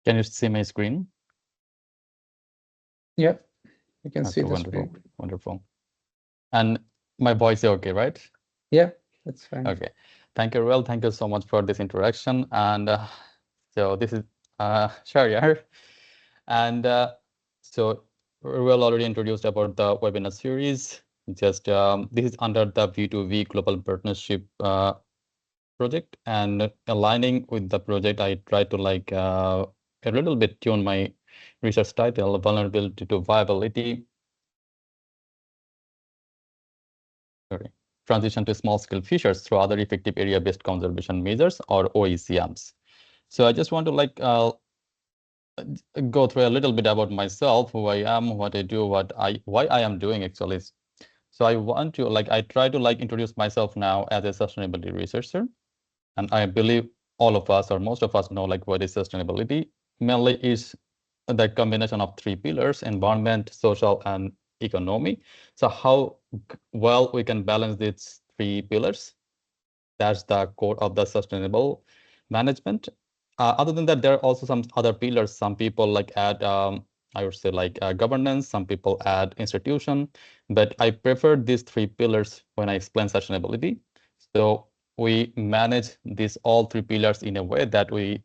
Can you see my screen? Yeah, you can see Okay, the wonderful, screen. wonderful. And my voice is okay, right? Yeah, that's fine. Okay. Thank you, Ruel. Thank you so much for this introduction. And so this is Shahriar. And so Ruel already introduced about the webinar series. Just this is under the V2V Global Partnership project, and aligning with the project, I try to like a little bit tune my research title, Vulnerability to Viability. Sorry. Transition to small-scale fisheries through other effective area-based conservation measures, or OECMs. So I just want to like go through a little bit about myself, who I am, what I do, why I am doing actually. So I want to like I try to like introduce myself now as a sustainability researcher, and I believe all of us or most of us know like what is sustainability. Mainly is the combination of three pillars: environment, social, and economy. So how well we can balance these three pillars, that's the core of the sustainable management. Other than that, there are also some other pillars. Some people like add, I would say like governance, some people add institution, but I prefer these three pillars when I explain sustainability. So we manage these all three pillars in a way that we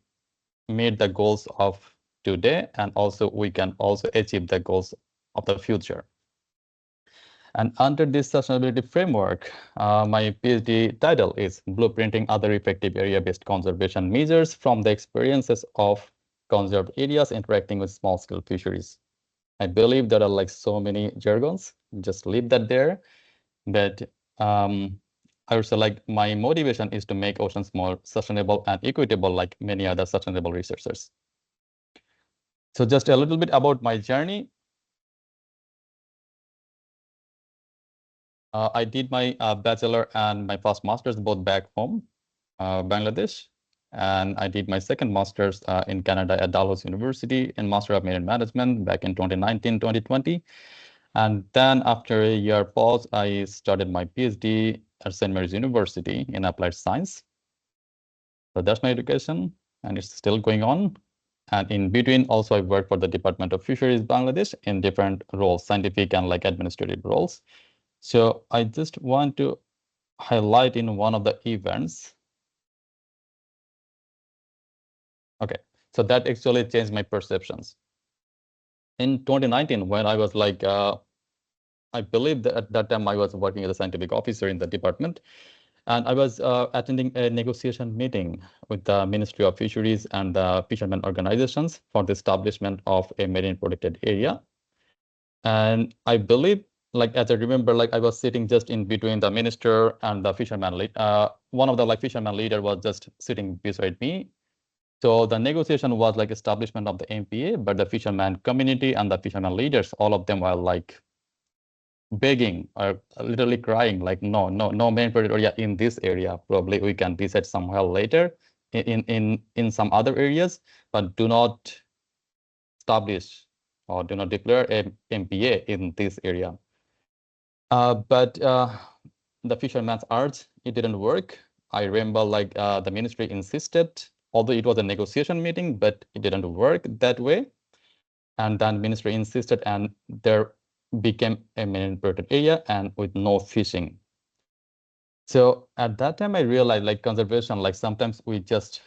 meet the goals of today, and also we can also achieve the goals of the future. And under this sustainability framework, my PhD title is Blueprinting Other Effective Area-Based Conservation Measures from the Experiences of Conserved Areas Interacting with Small-Scale Fisheries. I believe there are like so many jargons, just leave that there. But I would say like my motivation is to make oceans more sustainable and equitable like many other sustainable researchers. So just a little bit about my journey. I did my bachelor and my first master's both back home, Bangladesh, and I did my second master's in Canada at Dalhousie University in Master of Marine Management back in 2019, 2020. And then after a year pause, I started my PhD at St. Mary's University in Applied Science. So that's my education, and it's still going on. And in between, also I worked for the Department of Fisheries, Bangladesh, in different roles, scientific and like administrative roles. So I just want to highlight in one of the events. Okay, so that actually changed my perceptions. In 2019, when I was like, I believe that at that time I was working as a scientific officer in the department, and I was attending a negotiation meeting with the Ministry of Fisheries and the fishermen organizations for the establishment of a marine protected area. And I believe, like as I remember, like I was sitting just in between the minister and the fisherman lead. One of the like fisherman leader was just sitting beside me. So the negotiation was like establishment of the MPA, but the fisherman community and the fisherman leaders, all of them were like begging or literally crying, like no marine protected area in this area. Probably we can decide somewhere later in some other areas, but do not establish or do not declare a MPA in this area. But the fisherman's urged, it didn't work. I remember like the ministry insisted, although it was a negotiation meeting, but it didn't work that way. And then ministry insisted, and there became a marine protected area and with no fishing. So at that time, I realized like conservation, like sometimes we just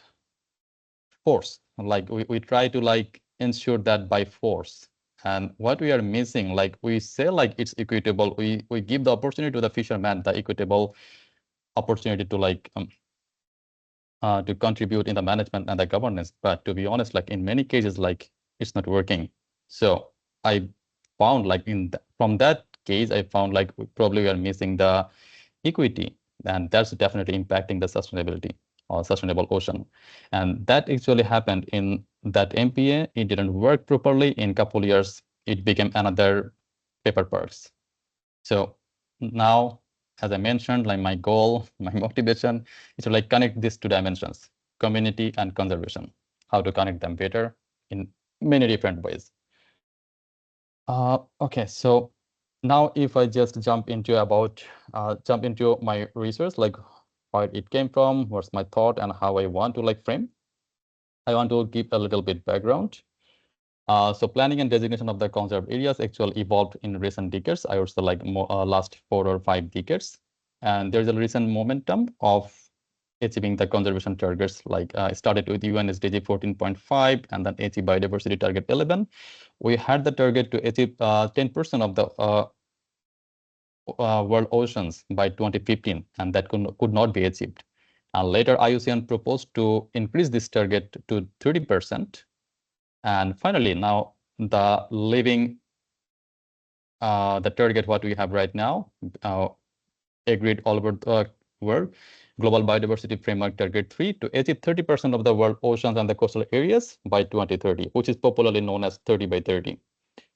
force, like we try to like ensure that by force. And what we are missing, like we say like it's equitable, we give the opportunity to the fisherman, the equitable opportunity to like to contribute in the management and the governance. But to be honest, like in many cases, like it's not working. So I found like from that case, I found like probably we are missing the equity, and that's definitely impacting the sustainability or sustainable ocean. And that actually happened in that MPA. It didn't work properly. In a couple of years, it became another paper parks. So now, as I mentioned, like my goal, my motivation is to like connect these two dimensions, community and conservation, how to connect them better in many different ways. Okay, so now if I just jump into my research, like where it came from, what's my thought, and how I want to like frame. I want to give a little bit background. So planning and designation of the conserved areas actually evolved in recent decades. I would say like last 4 or 5 decades. And there's a recent momentum of achieving the conservation targets, like started with UN SDG 14.5 and then achieve biodiversity target 11. We had the target to achieve 10% of the world oceans by 2015, and that could not be achieved. And later, IUCN proposed to increase this target to 30%. And finally, now the target what we have right now, agreed all over the world, Global Biodiversity Framework Target 3, to achieve 30% of the world oceans and the coastal areas by 2030, which is popularly known as 30 by 30.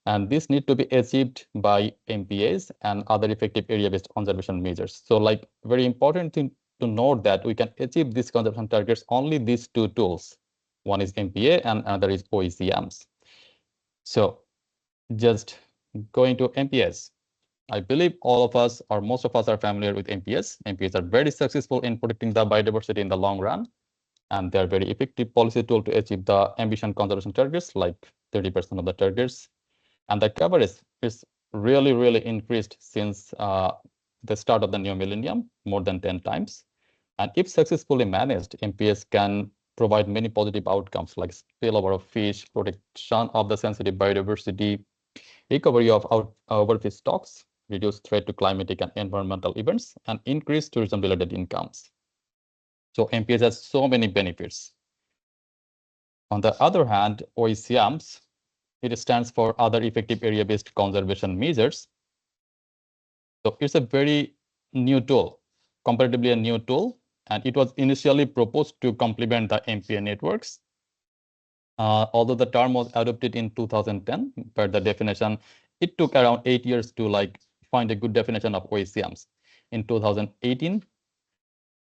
And this need to be achieved by MPAs and other effective area-based conservation measures. So like very important thing to note that we can achieve these conservation targets only these two tools. One is MPA and another is OECMs. So just going to MPAs. I believe all of us or most of us are familiar with MPAs. MPAs are very successful in protecting the biodiversity in the long run, and they're very effective policy tool to achieve the ambition conservation targets, like 30% of the targets. And the coverage is really, really increased since the start of the new millennium, more than 10 times. And if successfully managed, MPAs can provide many positive outcomes like spillover of fish, protection of the sensitive biodiversity, recovery of overfish stocks, reduce threat to climatic and environmental events, and increase tourism-related incomes. So MPAs has so many benefits. On the other hand, OECMs, it stands for Other Effective Area-Based Conservation Measures. So it's a very new tool, comparatively a new tool, and it was initially proposed to complement the MPA networks. Although the term was adopted in 2010, but the definition, it took around 8 years to like find a good definition of OECMs in 2018.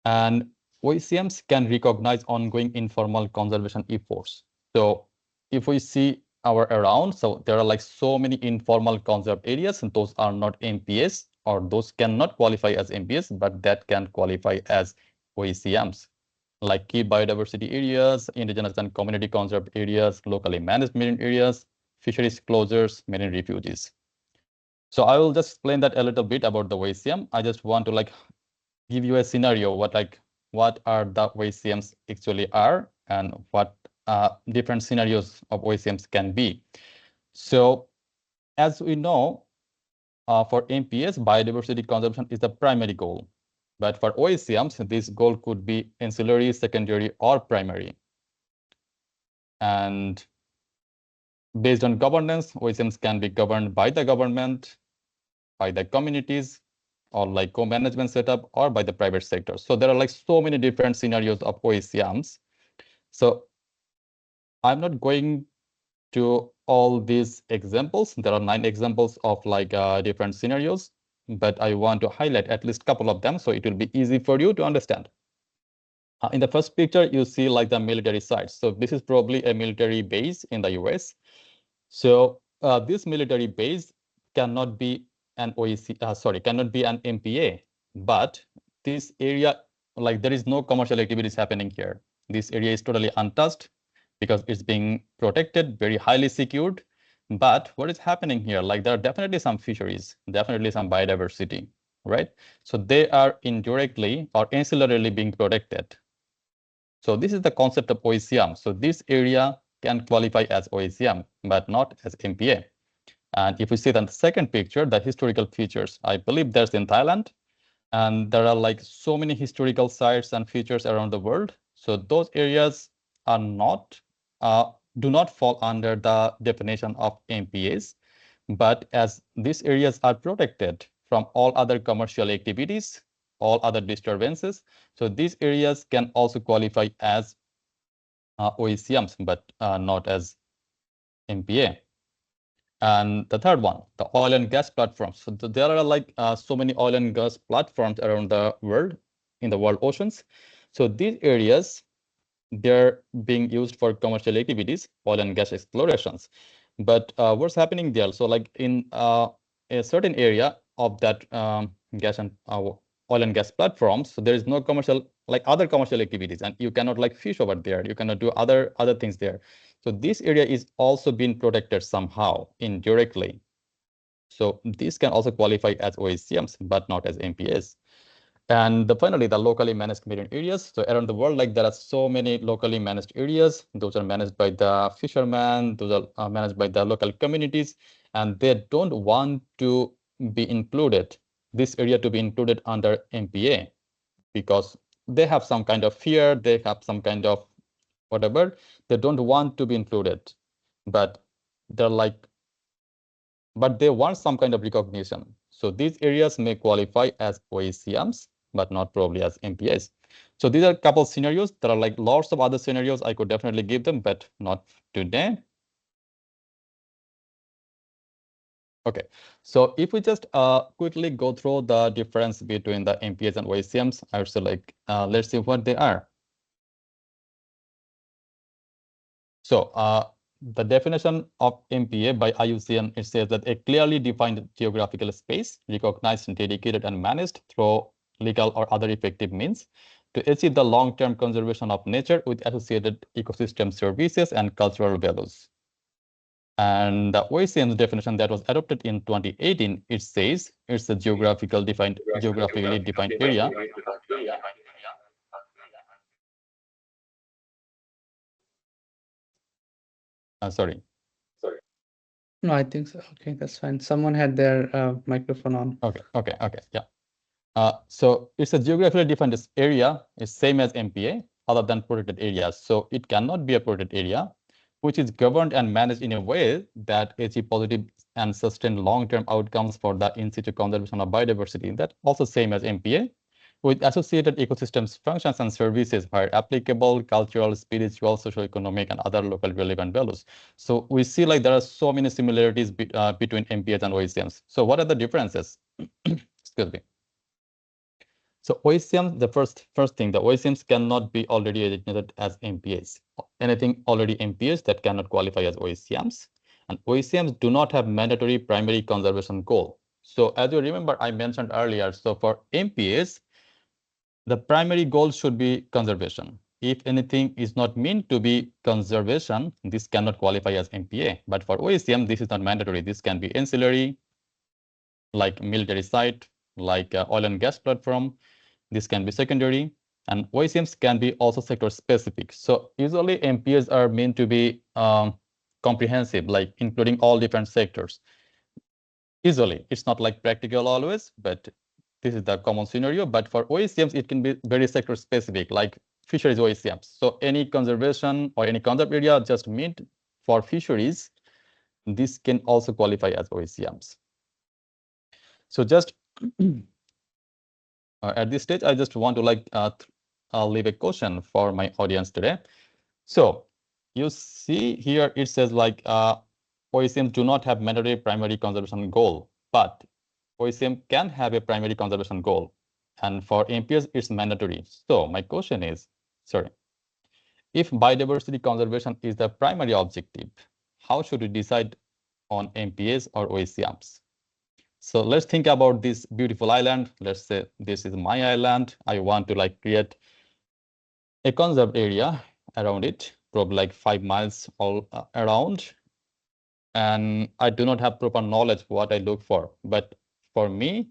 And OECMs can recognize ongoing informal conservation efforts. So if we see our around, so there are like so many informal conserved areas, and those are not MPAs, or those cannot qualify as MPAs, but that can qualify as OECMs, like key biodiversity areas, indigenous and community conserved areas, locally managed marine areas, fisheries closures, marine refuges. So I will just explain that a little bit about the OECM. I just want to like give you a scenario what are the OECMs actually are and what different scenarios of OECMs can be. So as we know, for MPAs, biodiversity conservation is the primary goal. But for OECMs, this goal could be ancillary, secondary, or primary. And based on governance, OECMs can be governed by the government, by the communities, or like co-management setup, or by the private sector. So there are like so many different scenarios of OECMs. So I'm not going to all these examples. There are 9 examples of like different scenarios, but I want to highlight at least a couple of them so it will be easy for you to understand. In the first picture, you see like the military sites. So this is probably a military base in the US. So this military base cannot be an cannot be an MPA, but this area, like there is no commercial activities happening here. This area is totally untouched because it's being protected, very highly secured. But what is happening here? Like there are definitely some fisheries, definitely some biodiversity, right? So they are indirectly or ancillarily being protected. So this is the concept of OECM. So this area can qualify as OECM, but not as MPA. And if we see the second picture, the historical features, I believe that's in Thailand. And there are like so many historical sites and features around the world. So those areas are not, do not fall under the definition of MPAs. But as these areas are protected from all other commercial activities, all other disturbances, so these areas can also qualify as OECMs, but not as MPA. And the third one, the oil and gas platforms. So there are like so many oil and gas platforms around the world, in the world oceans. So these areas, they're being used for commercial activities, oil and gas explorations. But what's happening there? So like in a certain area of that gas and oil and gas platforms, so there is no commercial like other commercial activities, and you cannot like fish over there. You cannot do other things there. So this area is also being protected somehow indirectly. So this can also qualify as OECMs, but not as MPAs. And finally, the locally managed marine areas. So around the world, like there are so many locally managed areas. Those are managed by the fishermen. Those are managed by the local communities, and they don't want to be included, this area to be included under MPA, because they have some kind of fear. They have some kind of whatever. They don't want to be included, but they're like, but they want some kind of recognition. So these areas may qualify as OECMs, but not probably as MPAs. So these are a couple of scenarios. There are like lots of other scenarios I could definitely give them, but not today. Okay, so if we just quickly go through the difference between the MPAs and OECMs, I would say like, let's see what they are. So the definition of MPA by IUCN, it says that a clearly defined geographical space, recognized, dedicated, and managed through legal or other effective means to achieve the long-term conservation of nature with associated ecosystem services and cultural values. And the OECM's definition that was adopted in 2018, it says it's a geographically defined area. Sorry. No, I think so. Okay, that's fine. Someone had their microphone on. Okay, yeah. So it's a geographically defined area, is same as MPA, other than protected areas. So it cannot be a protected area, which is governed and managed in a way that achieve positive and sustained long-term outcomes for the in-situ conservation of biodiversity. That's also same as MPA, with associated ecosystems, functions, and services where applicable cultural, spiritual, socio-economic, and other local relevant values. So we see like there are so many similarities between MPAs and OECMs. So what are the differences? Excuse me. So OECMs, the first thing, the OECMs cannot be already designated as MPAs. Anything already MPAs that cannot qualify as OECMs. And OECMs do not have mandatory primary conservation goal. So as you remember, I mentioned earlier, so for MPAs, the primary goal should be conservation. If anything is not meant to be conservation, this cannot qualify as MPA. But for OECM, this is not mandatory. This can be ancillary, like military site, like oil and gas platform. This can be secondary, and OECMs can be also sector specific. So usually MPAs are meant to be comprehensive, like including all different sectors. Usually, it's not like practical always, but this is the common scenario. But for OECMs, it can be very sector specific, like fisheries OECMs. So any conservation or any conserved area just meant for fisheries, this can also qualify as OECMs. So just at this stage, I just want to like leave a question for my audience today. So you see here, it says like OECMs do not have mandatory primary conservation goal, but OECM can have a primary conservation goal. And for MPAs, it's mandatory. So my question is, sorry, if biodiversity conservation is the primary objective, how should we decide on MPAs or OECMs? So let's think about this beautiful island. Let's say this is my island. I want to like create a conserved area around it, probably like 5 miles all around. And I do not have proper knowledge what I look for. But for me,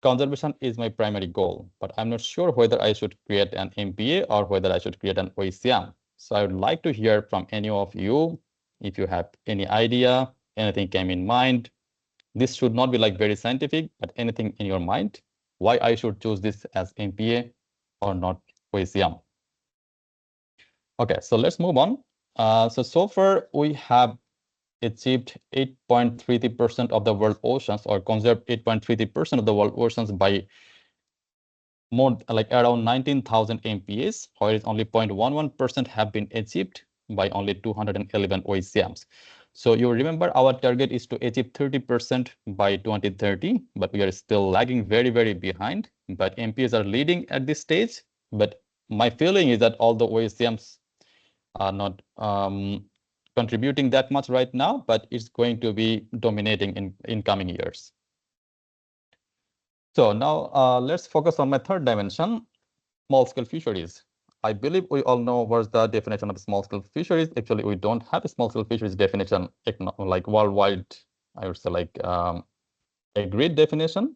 conservation is my primary goal. But I'm not sure whether I should create an MPA or whether I should create an OECM. So I would like to hear from any of you, if you have any idea, anything came in mind. This should not be like very scientific, but anything in your mind, why I should choose this as MPA or not OECM. Okay, so let's move on. So far we have achieved 8.33% of the world oceans, or conserved 8.33% of the world oceans by more like around 19,000 MPAs, whereas only 0.11% have been achieved by only 211 OECMs. So you remember our target is to achieve 30% by 2030, but we are still lagging very, very behind. But MPAs are leading at this stage. But my feeling is that all the OECMs are not contributing that much right now, but it's going to be dominating in coming years. So now let's focus on my third dimension. small-scale fisheries. I believe we all know what's the definition of small-scale fisheries. Actually, we don't have a small-scale fisheries definition like worldwide. I would say like a great definition.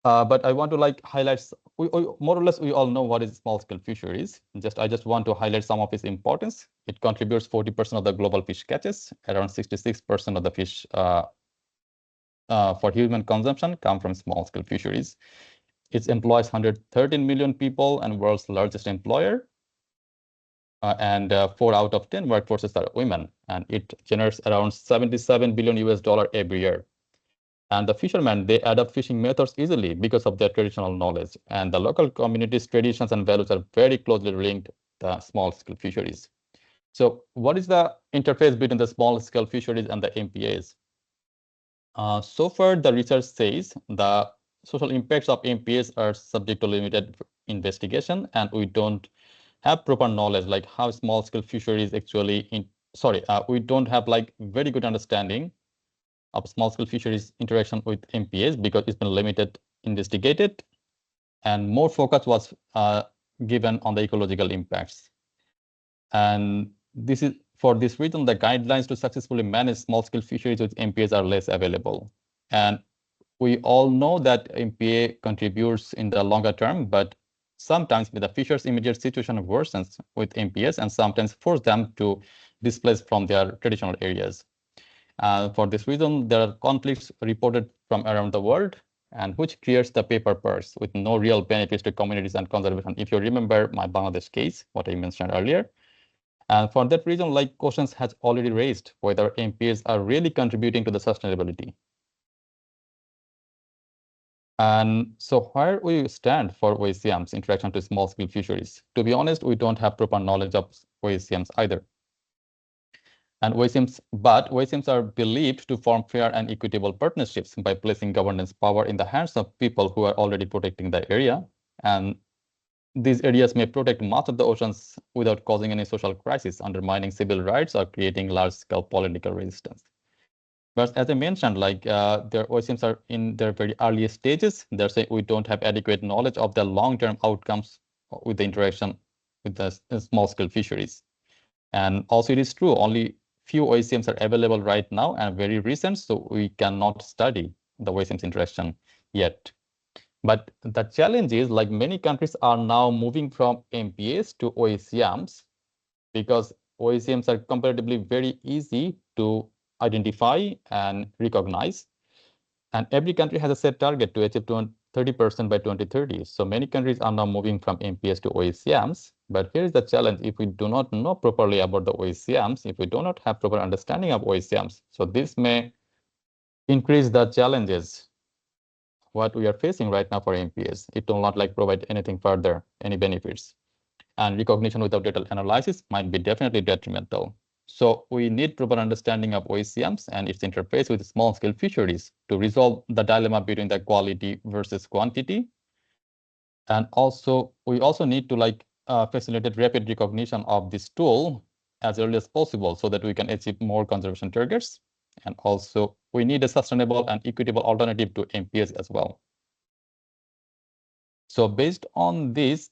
But I want to like highlight. We more or less we all know what is small-scale fisheries. I just want to highlight some of its importance. It contributes 40% of the global fish catches. Around 66% of the fish for human consumption come from small-scale fisheries. It employs 113 million people and world's largest employer. And 4 out of 10 workforces are women. And it generates around $77 billion US every year. And the fishermen, they adapt fishing methods easily because of their traditional knowledge. And the local communities' traditions and values are very closely linked to small-scale fisheries. So what is the interface between the small-scale fisheries and the MPAs? So far, the research says the social impacts of MPAs are subject to limited investigation, and we don't have proper knowledge like how small-scale fisheries actually we don't have like very good understanding of small-scale fisheries interaction with MPAs because it's been limited investigated, and more focus was given on the ecological impacts. And this is for this reason, the guidelines to successfully manage small-scale fisheries with MPAs are less available. And we all know that MPA contributes in the longer term, but sometimes with the fisher's immediate situation worsens with MPAs and sometimes force them to displace from their traditional areas. For this reason, there are conflicts reported from around the world, and which creates the paper purse with no real benefits to communities and conservation. If you remember my Bangladesh case, what I mentioned earlier. And for that reason, like questions has already raised whether MPAs are really contributing to the sustainability. And so where we stand for OECMs interaction to small-scale fisheries? To be honest, we don't have proper knowledge of OECMs either. And OECMs are believed to form fair and equitable partnerships by placing governance power in the hands of people who are already protecting the area. And these areas may protect much of the oceans without causing any social crisis, undermining civil rights, or creating large-scale political resistance. But as I mentioned, like their OECMs are in their very early stages. They're saying we don't have adequate knowledge of the long-term outcomes with the interaction with the small-scale fisheries. And also it is true, only few OECMs are available right now and very recent, so we cannot study the OECMs interaction yet. But the challenge is like many countries are now moving from MPAs to OECMs because OECMs are comparatively very easy to identify and recognize. And every country has a set target to achieve 30% by 2030. So many countries are now moving from MPAs to OECMs. But here is the challenge: if we do not know properly about the OECMs, if we do not have proper understanding of OECMs, so this may increase the challenges what we are facing right now for MPAs. It will not like provide anything further, any benefits. And recognition without data analysis might be definitely detrimental. So we need proper understanding of OECMs and its interface with small-scale fisheries to resolve the dilemma between the quality versus quantity. And also, we also need to like facilitate rapid recognition of this tool as early as possible so that we can achieve more conservation targets. And also, we need a sustainable and equitable alternative to MPAs as well. So based on this,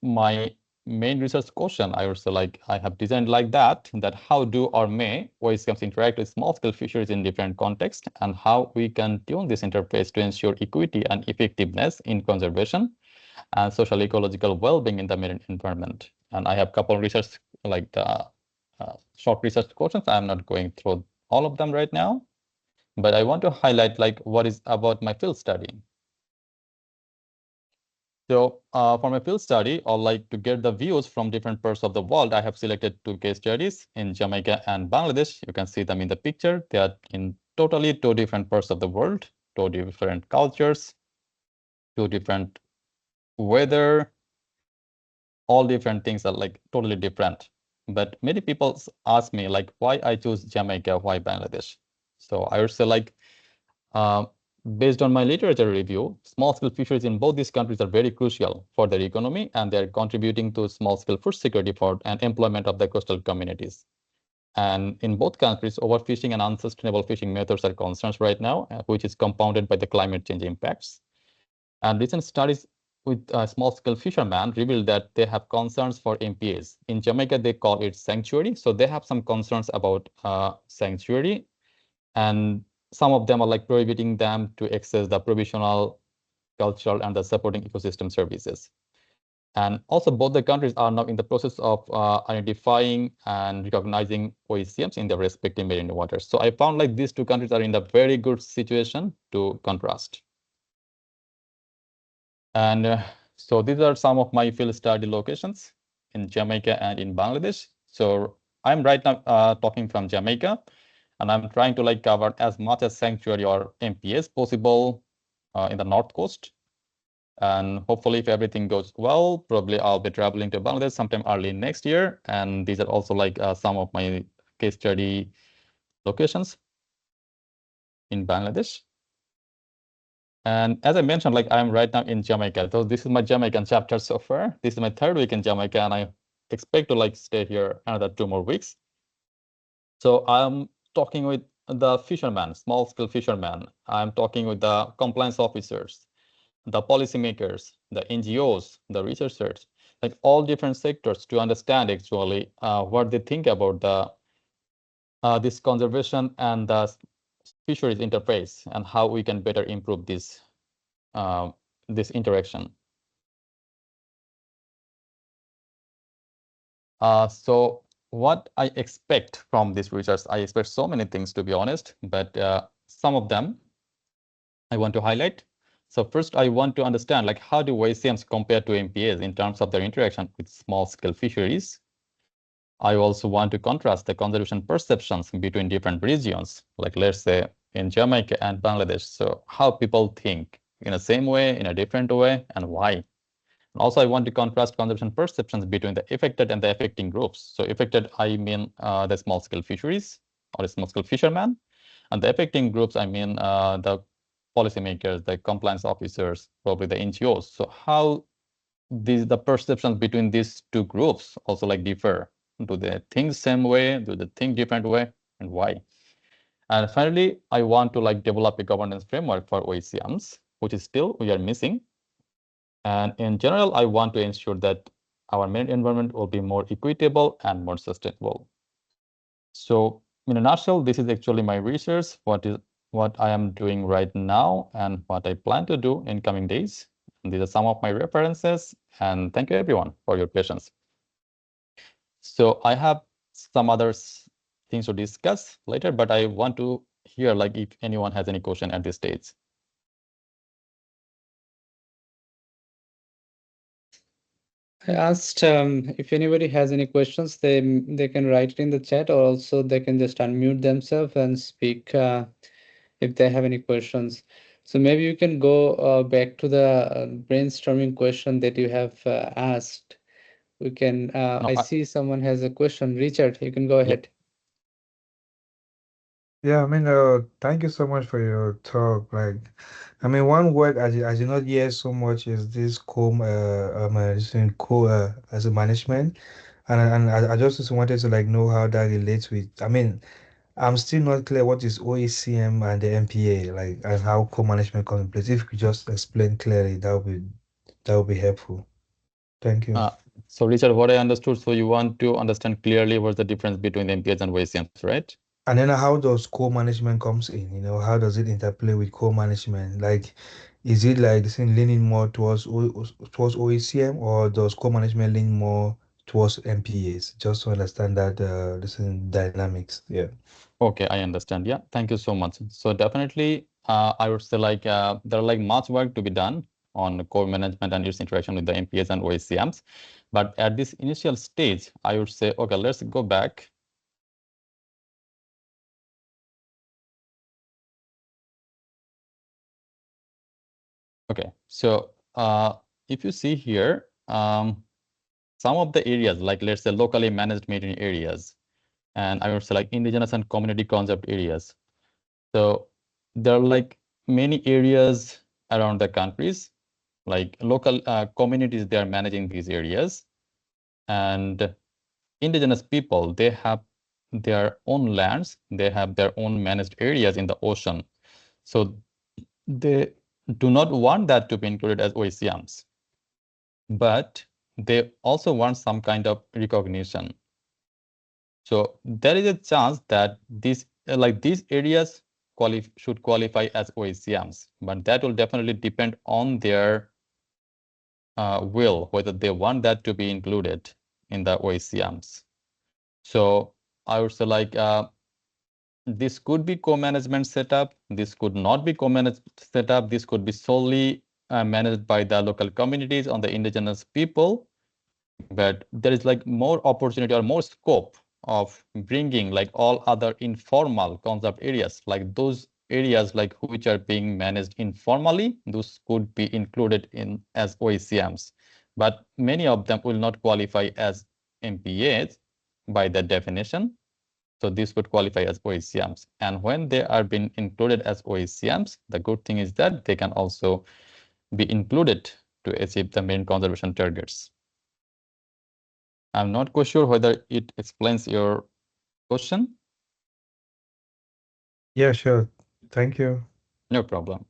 my main research question, I have designed like that how do or may OECMs interact with small-scale fisheries in different contexts, and how we can tune this interface to ensure equity and effectiveness in conservation and social ecological well-being in the marine environment. And I have a couple of research, like the short research questions. I'm not going through all of them right now, but I want to highlight like what is about my field study. So for my field study, or like to get the views from different parts of the world, I have selected 2 case studies in Jamaica and Bangladesh. You can see them in the picture. They are in totally 2 different parts of the world, 2 different cultures, 2 different weather, all different things are like totally different. But many people ask me like why I choose Jamaica, why Bangladesh. So I would say like based on my literature review, small-scale fisheries in both these countries are very crucial for their economy, and they're contributing to small-scale food security and employment of the coastal communities. And in both countries, overfishing and unsustainable fishing methods are concerns right now, which is compounded by the climate change impacts. And recent studies with small-scale fishermen revealed that they have concerns for MPAs. In Jamaica, they call it sanctuary. So they have some concerns about sanctuary, and some of them are like prohibiting them to access the provisional, cultural, and the supporting ecosystem services. And also, both the countries are now in the process of identifying and recognizing OECMs in their respective marine waters. So I found like these two countries are in a very good situation to contrast. And so these are some of my field study locations in Jamaica and in Bangladesh. So I'm right now talking from Jamaica, and I'm trying to like cover as much as sanctuary or MPAs possible in the North Coast. And hopefully, if everything goes well, probably I'll be traveling to Bangladesh sometime early next year. And these are also like some of my case study locations in Bangladesh. And as I mentioned, like I'm right now in Jamaica. So this is my Jamaican chapter so far. This is my third week in Jamaica, and I expect to like stay here another 2 more weeks. So I'm talking with the fishermen, small-scale fishermen. I'm talking with the compliance officers, the policymakers, the NGOs, the researchers, like all different sectors to understand actually what they think about the this conservation and the fisheries interface and how we can better improve this this interaction. So what I expect from this research, I expect so many things to be honest, but some of them I want to highlight. So first, I want to understand like how do OECMs compare to MPAs in terms of their interaction with small-scale fisheries. I also want to contrast the conservation perceptions between different regions, like let's say in Jamaica and Bangladesh. So how people think in the same way, in a different way, and why. And also, I want to contrast conservation perceptions between the affected and the affecting groups. So affected, I mean the small-scale fisheries or the small-scale fishermen. And the affecting groups, I mean the policymakers, the compliance officers, probably the NGOs. So how the perceptions between these two groups also like differ. Do they think same way? Do they think different way? And why? And finally, I want to like develop a governance framework for OECMs, which is still we are missing. And in general, I want to ensure that our marine environment will be more equitable and more sustainable. So in a nutshell, this is actually my research, what I am doing right now and what I plan to do in coming days. And these are some of my references, and thank you everyone for your patience. So I have some other things to discuss later, but I want to hear like if anyone has any question at this stage. I asked if anybody has any questions, they can write it in the chat, or also they can just unmute themselves and speak if they have any questions. So maybe you can go back to the brainstorming question that you have asked. We can. No, I see someone has a question. Richard, you can go yeah, ahead. Yeah, I mean, thank you so much for your talk. Like, I mean, one word I did not hear so much is this this thing as a management, and I just wanted to like know how that relates with. I mean, I'm still not clear what is OECM and the MPA, like, and how co-management comes in place. If you could just explain clearly, that would be helpful. Thank you. so Richard, what I understood, so you want to understand clearly what's the difference between the MPAs and OECMs, right? And then how does co-management comes in? How does it interplay with co-management? Like, is it like this thing leaning more towards OECM, or does co-management lean more towards MPAs? Just to understand that this in dynamics. Yeah. Okay, I understand. Yeah, thank you so much. So definitely, I would say like there are like much work to be done on core management and its interaction with the MPAs and OECMs. But at this initial stage, I would say, okay, let's go back. Okay, so if you see here, some of the areas, like let's say locally managed marine areas, and I would say like indigenous and community conserved areas. So there are like many areas around the countries, like local communities, they are managing these areas. And indigenous people, they have their own lands, they have their own managed areas in the ocean. So they do not want that to be included as OECMs. but they also want some kind of recognition. So there is a chance that these areas should qualify as OECMs, but that will definitely depend on their will, whether they want that to be included in the OECMs. So I would say this could be co-management setup. This could not be co-managed setup. This could be solely managed by the local communities on the indigenous people. But there is more opportunity or more scope of bringing all other informal conserved areas, like those areas which are being managed informally. Those could be included in as OECMs, but many of them will not qualify as MPAs by the definition. So this would qualify as OECMs. And when they are being included as OECMs, the good thing is that they can also be included to achieve the main conservation targets. I'm not quite sure whether it explains your question. Yeah, sure. Thank you. No problem.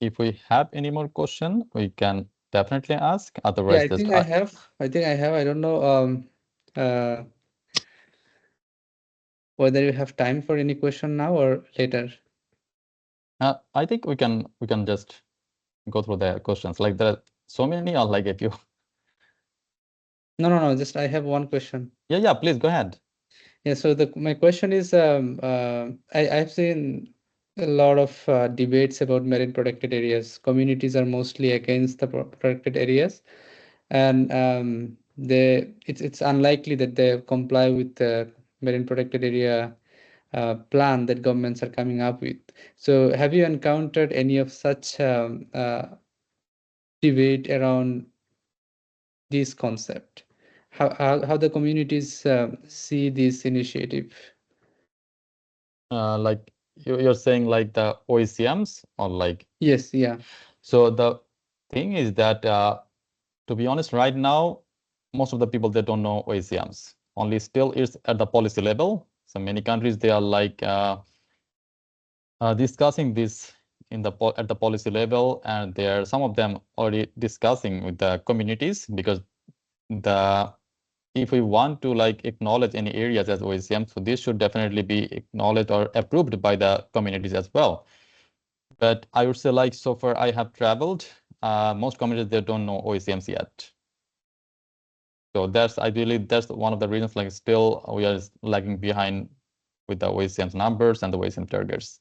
If we have any more question, we can definitely ask. Yeah, Otherwise, I think I have. I don't know whether you have time for any question now or later. I think we can just go through the questions. There are so many, or if you. No. Just I have one question. Yeah. Please go ahead. Yeah. So my question is, I've seen a lot of debates about marine protected areas. Communities are mostly against the protected areas, and it's unlikely that they comply with the marine protected area plan that governments are coming up with. So have you encountered any of such debate around this concept? How the communities see this initiative? You're saying the OECMs or Yes, yeah. So the thing is that to be honest, right now, most of the people, they don't know OECMs. Only still is at the policy level. So many countries, they are discussing this at the policy level, and there are some of them already discussing with the communities, because if we want to acknowledge any areas as OECM, so this should definitely be acknowledged or approved by the communities as well. But I would say so far I have traveled, most communities, they don't know OECMs yet. So I believe that's one of the reasons still we are lagging behind with the OECMs numbers and the OECM targets.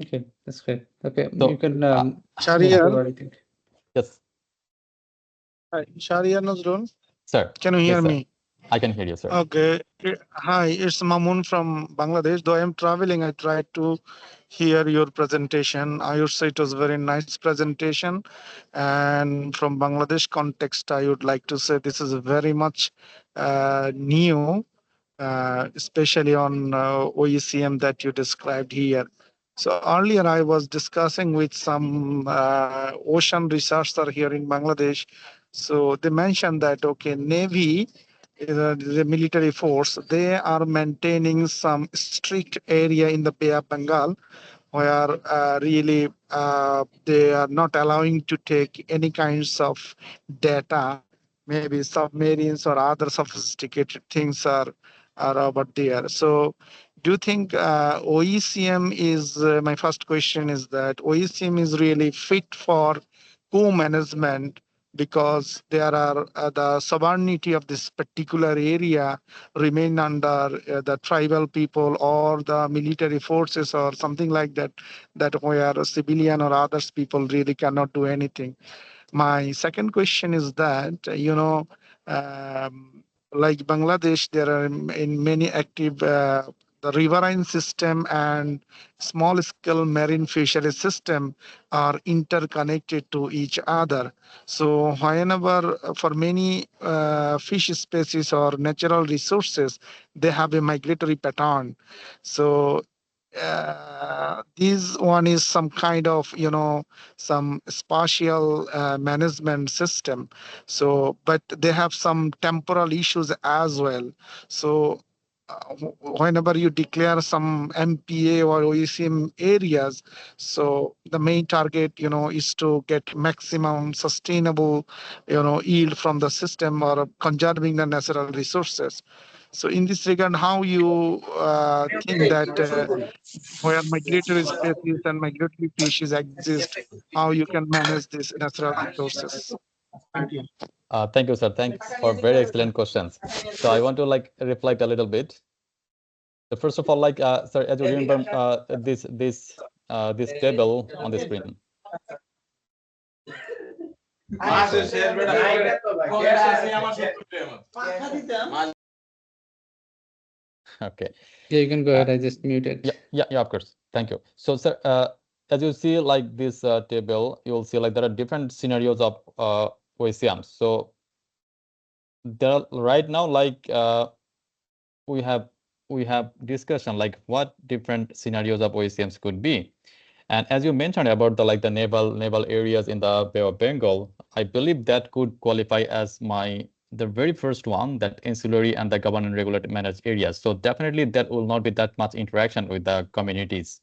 Okay, that's great. Okay, So, you can Shahriar. Yes. Hi, Shahriar Nazrul. Sir. Can you hear me? I can hear you, sir. Okay. Hi, it's Mamun from Bangladesh. Though I am traveling, I tried to hear your presentation. I would say it was a very nice presentation. And from Bangladesh context, I would like to say this is very much new, especially on OECM that you described here. So earlier I was discussing with some ocean researcher here in Bangladesh. So they mentioned that, okay, Navy, the military force, they are maintaining some strict area in the Bay of Bengal where really they are not allowing to take any kinds of data. Maybe submarines or other sophisticated things are over there. So do you think OECM is, my first question is that OECM is really fit for co-management, because there are the sovereignty of this particular area remain under the tribal people or the military forces or something like that, that where a civilian or others people really cannot do anything. My second question is that, like Bangladesh, there are in many active the riverine system and small scale marine fishery system are interconnected to each other. So whenever for many fish species or natural resources, they have a migratory pattern. So this one is some kind of, some spatial management system. So, but they have some temporal issues as well. So whenever you declare some MPA or OECM areas, so the main target, is to get maximum sustainable, yield from the system or conserving the natural resources. So in this regard, how you think that where migratory species and migratory fishes exist, how you can manage these natural resources? Thank you. Thank you, sir. Thanks for very excellent questions. So I want to reflect a little bit. So first of all, sir, as you remember, this table on the screen. Okay. Yeah, you can go ahead. I just muted. Yeah, of course. Thank you. So, sir, as you see, this table, you'll see there are different scenarios of OECMs. So there are, right now, we have discussion what different scenarios of OECMs could be. And as you mentioned about the naval areas in the Bay of Bengal, I believe that could qualify as the very first one, that insulary and the government regulated managed areas. So definitely that will not be that much interaction with the communities.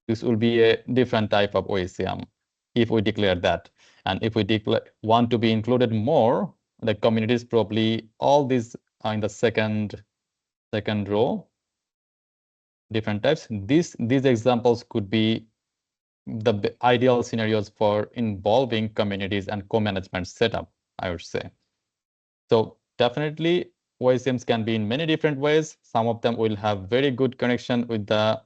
This will be a different type of OECM if we declare that. And if we want to be included more, the communities, probably all these are in the second row, different types. These examples could be the ideal scenarios for involving communities and co-management setup, I would say. So definitely OECMs can be in many different ways. Some of them will have very good connection with the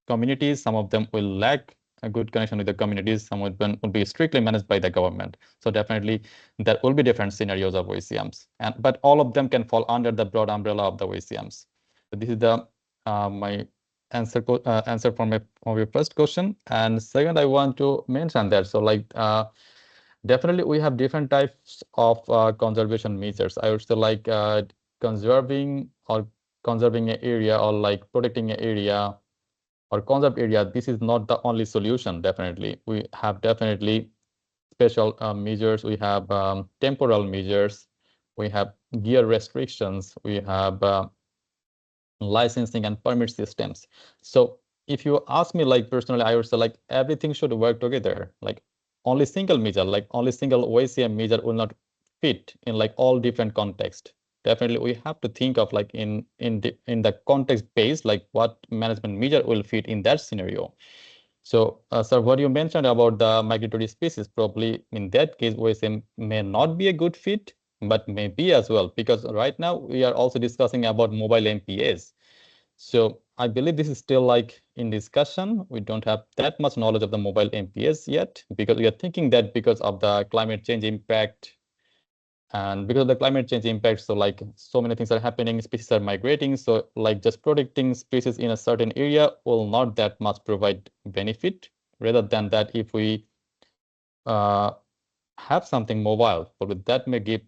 communities. Some of them will lack a good connection with the communities. Some of them will be strictly managed by the government. So definitely there will be different scenarios of OECMs, but all of them can fall under the broad umbrella of the OECMs. So this is the my answer for your first question. And second, I want to mention that definitely we have different types of conservation measures. I would say conserving an area, or protecting an area or conserved area. This is not the only solution. Definitely we have special measures. We have temporal measures. We have gear restrictions. We have licensing and permit systems. So if you ask me personally, I would say everything should work together. Only single measure, only single OECM measure will not fit in all different contexts. Definitely we have to think of in the context base, what management measure will fit in that scenario. So sir, what you mentioned about the migratory species, probably in that case OECM may not be a good fit, but maybe as well, because right now we are also discussing about mobile MPAs. So I believe this is still in discussion. We don't have that much knowledge of the mobile MPAs yet, because we are thinking that because of the climate change impact, and because of the climate change impact, so many things are happening, species are migrating. So just protecting species in a certain area will not that much provide benefit. Rather than that, if we have something mobile, but that may give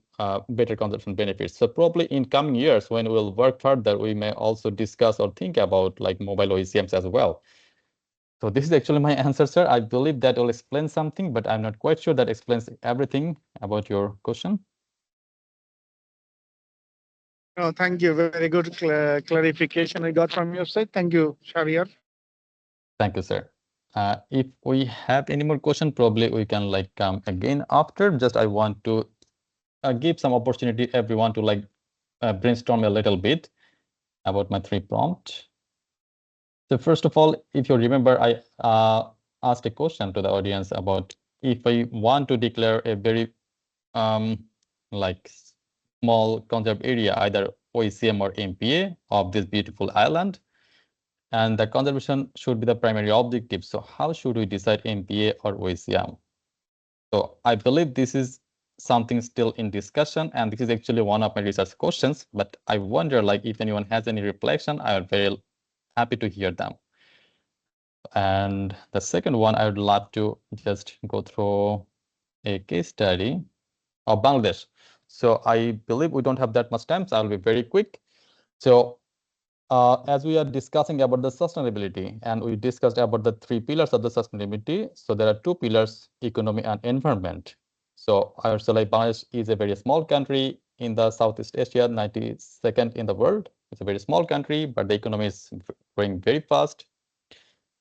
better conservation benefits. So probably in coming years, when we'll work further, we may also discuss or think about mobile OECMs as well. So this is actually my answer, sir. I believe that will explain something, but I'm not quite sure that explains everything about your question. Oh, thank you. Very good clarification I got from your side. Thank you, Shahriar. Thank you, sir. If we have any more question, probably we can come again after. Just I want to give some opportunity everyone to brainstorm a little bit about my 3 prompts. So first of all, if you remember, I asked a question to the audience about if I want to declare a very small conserved area, either OECM or MPA of this beautiful island, and the conservation should be the primary objective. So how should we decide MPA or OECM? So I believe this is something still in discussion, and this is actually one of my research questions, but I wonder if anyone has any reflection, I am very happy to hear them. And the second one, I would love to just go through a case study of Bangladesh. So I believe we don't have that much time, so I'll be very quick. So as we are discussing about the sustainability, and we discussed about the 3 pillars of the sustainability. So there are 2 pillars, economy and environment. So I would say like Bangladesh is a very small country in the Southeast Asia, 92nd in the world. It's a very small country, but the economy is growing very fast.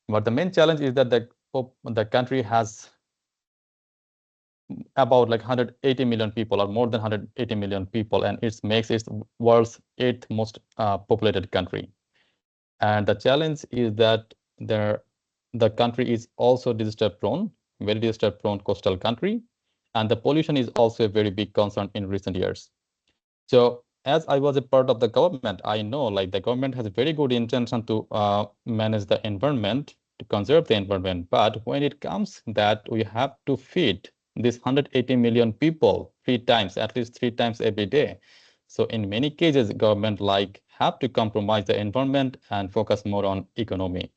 But the main challenge is that the country has about like 180 million people, or more than 180 million people, and it makes it world's 8th most populated country. And the challenge is that the country is also disaster prone, very disaster prone coastal country, and the pollution is also a very big concern in recent years. So as I was a part of the government, I know like the government has a very good intention to manage the environment, to conserve the environment. But when it comes that we have to feed these 180 million people 3 times, at least 3 times every day. So in many cases, government like have to compromise the environment and focus more on economy.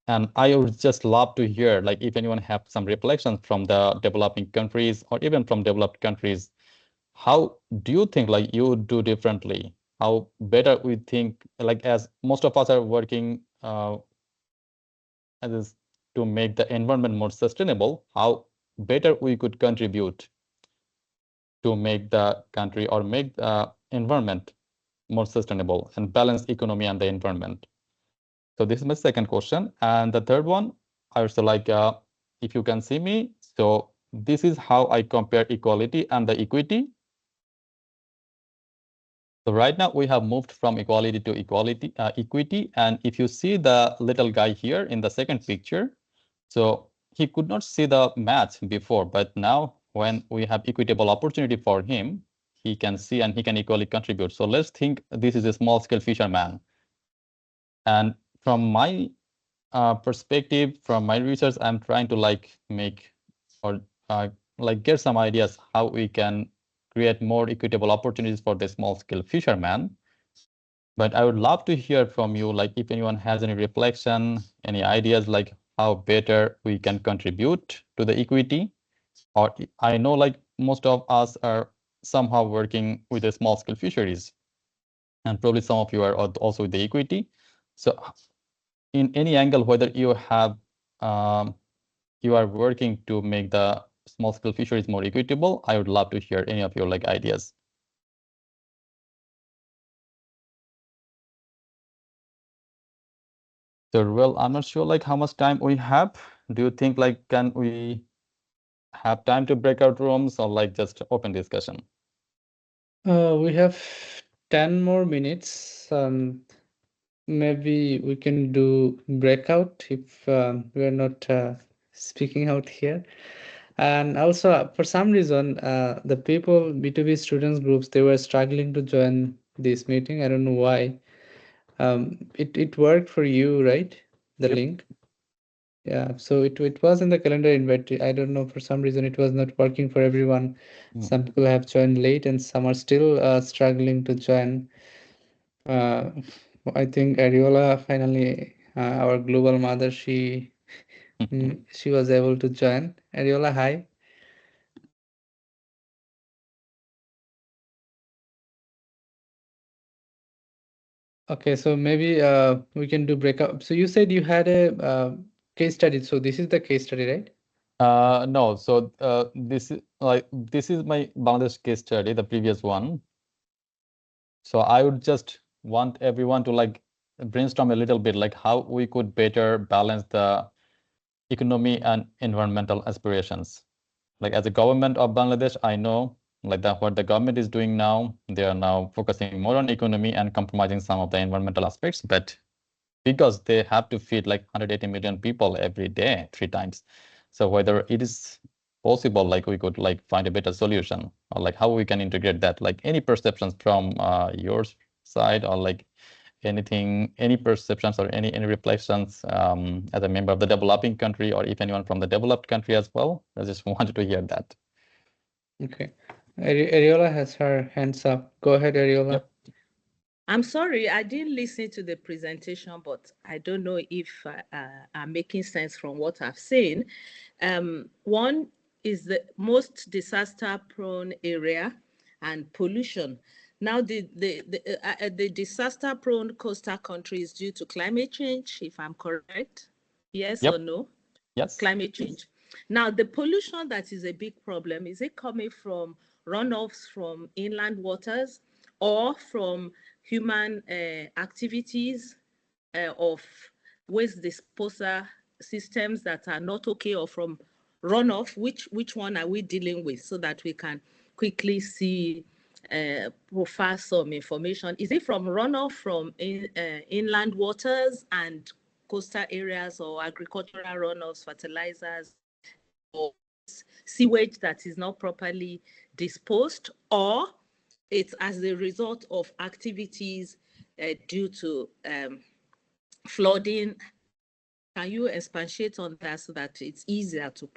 And I would just love to hear, like, if anyone have some reflections from the developing countries or even from developed countries, how do you think like you do differently? How better we think, like as most of us are working as to make the environment more sustainable, how better we could contribute to make the country or make the environment more sustainable and balance economy and the environment. So this is my second question. And the third one, I also like, if you can see me, so this is how I compare equality and the equity. So right now we have moved from equality to equity. And if you see the little guy here in the second picture, so he could not see the match before, but now when we have equitable opportunity for him, he can see and he can equally contribute. So let's think this is a small scale fisherman. And from my perspective, from my research, I'm trying to like make or like get some ideas how we can create more equitable opportunities for the small scale fisherman. But I would love to hear from you, like if anyone has any reflection, any ideas, like how better we can contribute to the equity. Or I know like most of us are somehow working with the small scale fisheries, and probably some of you are also with the equity. So in any angle, whether you have you are working to make the small scale fisheries more equitable, I would love to hear any of your like ideas. So, well, I'm not sure like how much time we have. Do you think like can we have time to break out rooms or like just open discussion? We have 10 more minutes. Maybe we can do breakout if we are not speaking out here. And also, for some reason, the people, B2B students groups, they were struggling to join this meeting. I don't know why. It worked for you, right? The Yep. link. Yeah, so it was in the calendar invite. I don't know, for some reason it was not working for everyone. Some people have joined late and some are still struggling to join. I think Ariola finally, our global mother, she was able to join. Ariola, hi. Okay, so maybe we can do breakup. So you said you had a case study. So this is the case study, right? No, so this is my Bangladesh case study, the previous one. So I would just want everyone to like brainstorm a little bit, like how we could better balance the economy and environmental aspirations. Like as a government of Bangladesh, I know like that what the government is doing now, they are now focusing more on economy and compromising some of the environmental aspects, but because they have to feed like 180 million people every day, 3 times. So whether it is possible, like we could like find a better solution, or like how we can integrate that, like any perceptions from your side, or like anything, any perceptions or any reflections as a member of the developing country, or if anyone from the developed country as well. I just wanted to hear that. Okay. Ariola has her hands up. Go ahead, Ariola. Yep. I'm sorry, I didn't listen to the presentation, but I don't know if I'm making sense from what I've seen. One is the most disaster-prone area and pollution. Now, the disaster-prone coastal countries due to climate change, if I'm correct, yes Yep. or no? Yes. Climate change. Now, the pollution that is a big problem, is it coming from runoffs from inland waters or from human activities of waste disposal systems that are not okay, or from runoff? Which one are we dealing with, so that we can quickly see, profile some information? Is it from runoff from inland waters and coastal areas, or agricultural runoffs, fertilizers, or sewage that is not properly disposed, or it's as a result of activities due to flooding? Can you expatiate on that so that it's easier to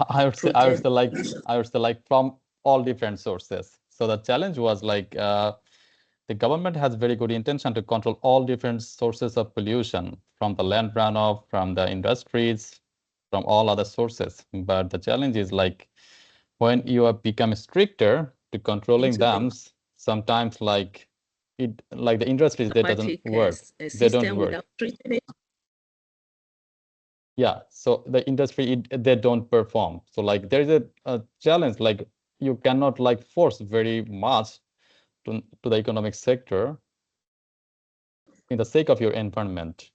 I would say like from all different sources. So the challenge was like the government has very good intention to control all different sources of pollution, from the land runoff, from the industries, from all other sources. But the challenge is like when you have become stricter to controlling them, sometimes like the industries, that doesn't work. They don't work. Without treating it. Yeah, so the industry, they don't perform. So like there is a challenge, like you cannot like force very much to the economic sector in the sake of your environment.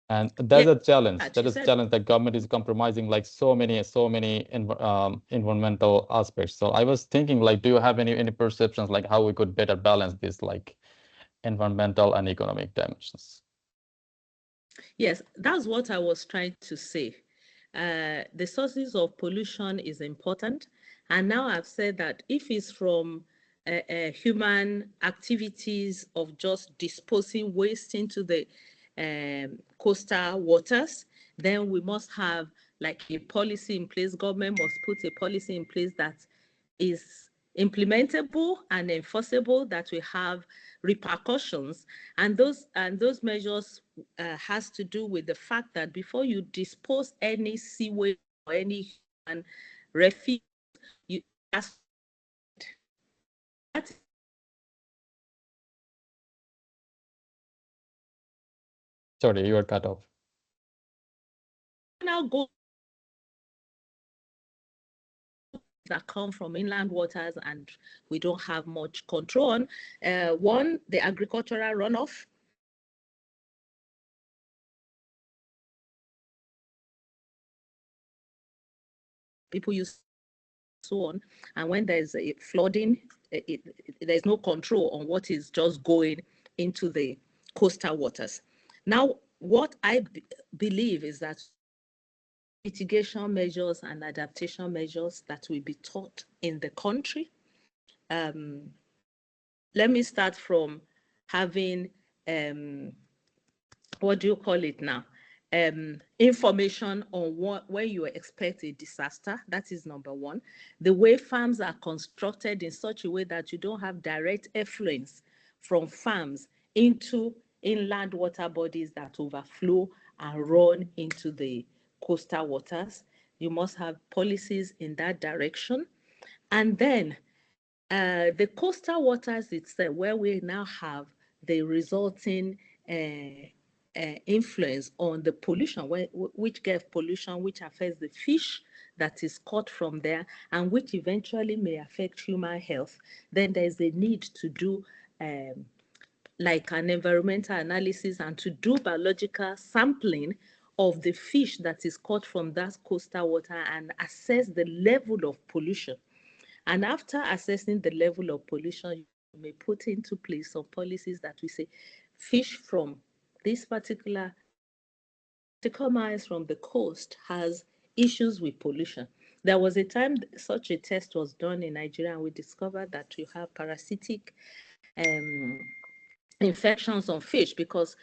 And that's a challenge. That is a challenge that government is compromising like so many environmental aspects. So I was thinking, like, do you have any perceptions like how we could better balance this like environmental and economic dimensions? Yes, that's what I was trying to say. The sources of pollution is important. And now I've said that if it's from human activities of just disposing waste into the coastal waters, then we must have like a policy in place. Government must put a policy in place that is implementable and enforceable, that we have repercussions, and those measures has to do with the fact that before you dispose any sewage or any human refuse, you ask that. Sorry, you are cut off. Now go that come from inland waters, and we don't have much control on. One, the agricultural runoff. People use so on, and when there's a flooding, there's no control on what is just going into the coastal waters. Now, what I believe is that mitigation measures and adaptation measures that will be taught in the country. Let me start from having, what do you call it now? Information on when you expect a disaster. That is number one. The way farms are constructed in such a way that you don't have direct effluence from farms into inland water bodies that overflow and run into the coastal waters. You must have policies in that direction. And then the coastal waters itself, where we now have the resulting influence on the pollution, which gets pollution, which affects the fish that is caught from there, and which eventually may affect human health, then there's a need to do like an environmental analysis and to do biological sampling of the fish that is caught from that coastal water and assess the level of pollution. And after assessing the level of pollution, you may put into place some policies that we say fish from this particular miles from the coast has issues with pollution. There was a time such a test was done in Nigeria, and we discovered that you have parasitic infections on fish because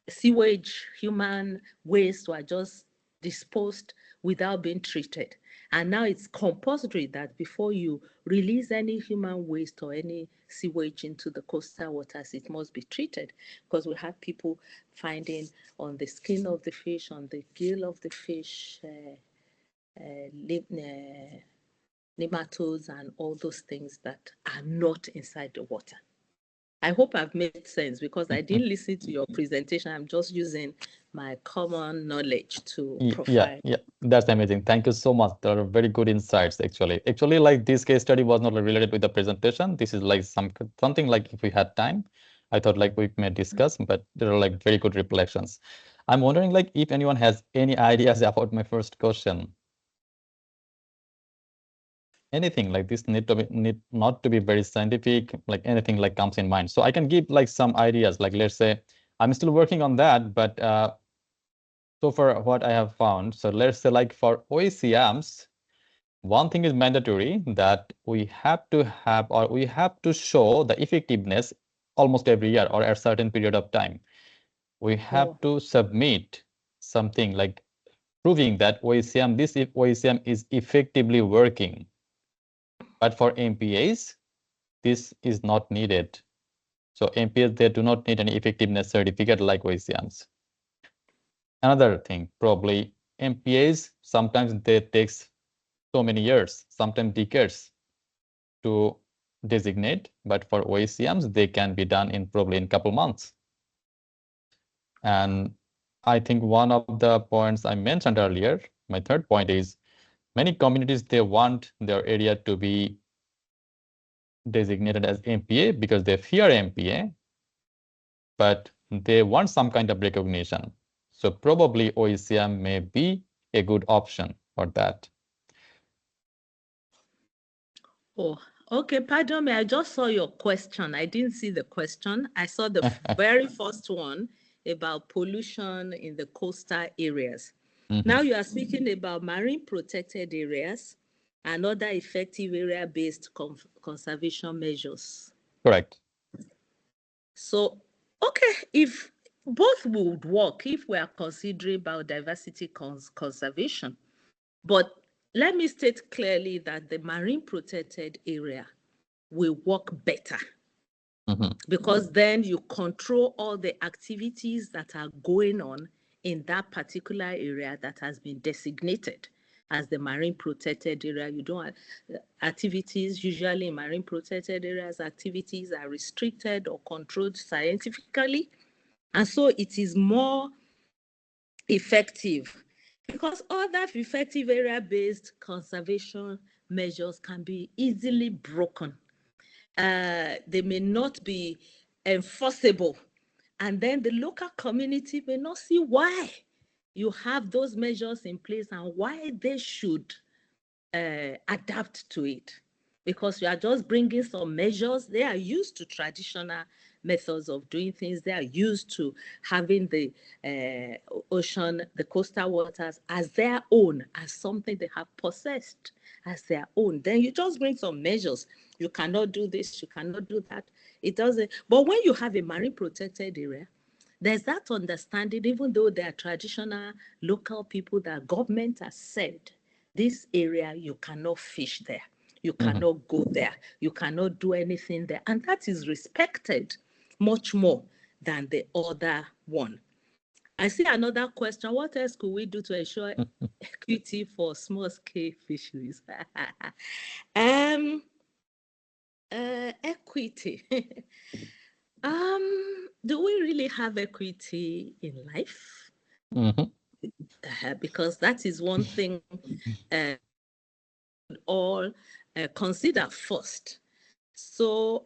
sewage, human waste were just disposed without being treated. And now it's compulsory that before you release any human waste or any sewage into the coastal waters, it must be treated, because we have people finding on the skin of the fish, on the gill of the fish, nematodes and all those things that are not inside the water. I hope I've made sense because I didn't listen to your presentation. I'm just using my common knowledge to profile. Yeah, that's amazing. Thank you so much. There are very good insights actually. Actually, like this case study was not related with the presentation. This is like something like if we had time, I thought like we may discuss, but there are like very good reflections. I'm wondering like if anyone has any ideas about my first question. Anything like this need not to be very scientific, like anything like comes in mind. So I can give like some ideas, like let's say I'm still working on that, but so far what I have found, so let's say like for OECMs, one thing is mandatory that we have to have or we have to show the effectiveness almost every year or at a certain period of time. We have to submit something like proving that this OECM is effectively working. But for MPAs, this is not needed. So MPAs, they do not need any effectiveness certificate like OECMs. Another thing, probably MPAs, sometimes they takes so many years, sometimes decades to designate, but for OECMs, they can be done in probably in a couple months. And I think one of the points I mentioned earlier, my third point is many communities, they want their area to be designated as MPA because they fear MPA, but they want some kind of recognition. So probably OECM may be a good option for that. Oh, okay. Pardon me. I just saw your question. I didn't see the question. I saw the very first one about pollution in the coastal areas. Now you are speaking about marine protected areas and other effective area-based conservation measures. Correct. So, okay, if both would work if we are considering biodiversity conservation, but let me state clearly that the marine protected area will work better because then you control all the activities that are going on in that particular area that has been designated as the marine protected area. You don't activities usually in marine protected areas, activities are restricted or controlled scientifically. And so it is more effective because other effective area-based conservation measures can be easily broken. They may not be enforceable. And then the local community may not see why you have those measures in place and why they should adapt to it. Because you are just bringing some measures. They are used to traditional methods of doing things. They are used to having the ocean, the coastal waters as their own, as something they have possessed as their own. Then you just bring some measures. You cannot do this, you cannot do that. It doesn't. But when you have a marine protected area, there's that understanding, even though there are traditional local people that government has said, this area, you cannot fish there. You cannot go there. You cannot do anything there. And that is respected much more than the other one. I see another question. What else could we do to ensure equity for small-scale fisheries? Equity. Do we really have equity in life? Because that is one thing all consider first. So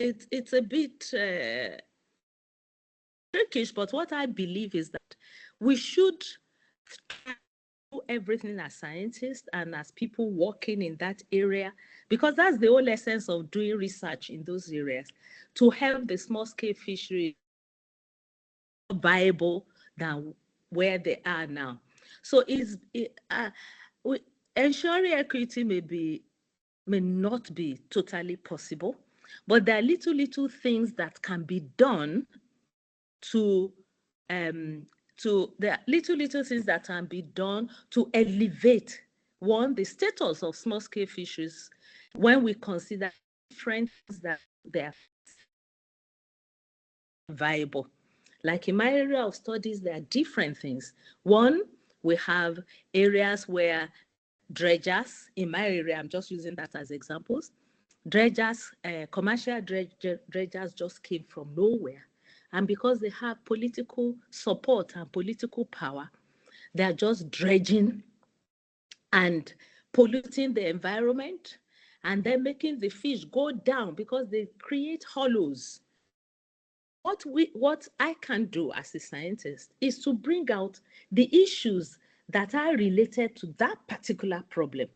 it's a bit trickish, but what I believe is that we should do everything as scientists and as people working in that area, because that's the whole essence of doing research in those areas, to help the small-scale fishery viable than where they are now. So ensuring equity may not be totally possible, but there are little things that can be done to there are little things that can be done to elevate the status of small-scale fisheries when we consider different things that they are viable. Like in my area of studies, there are different things. One, we have areas where dredgers in my area. I'm just using that as examples. Dredgers, commercial dredgers just came from nowhere. And because they have political support and political power, they are just dredging and polluting the environment and then making the fish go down because they create hollows. What I can do as a scientist is to bring out the issues that are related to that particular problem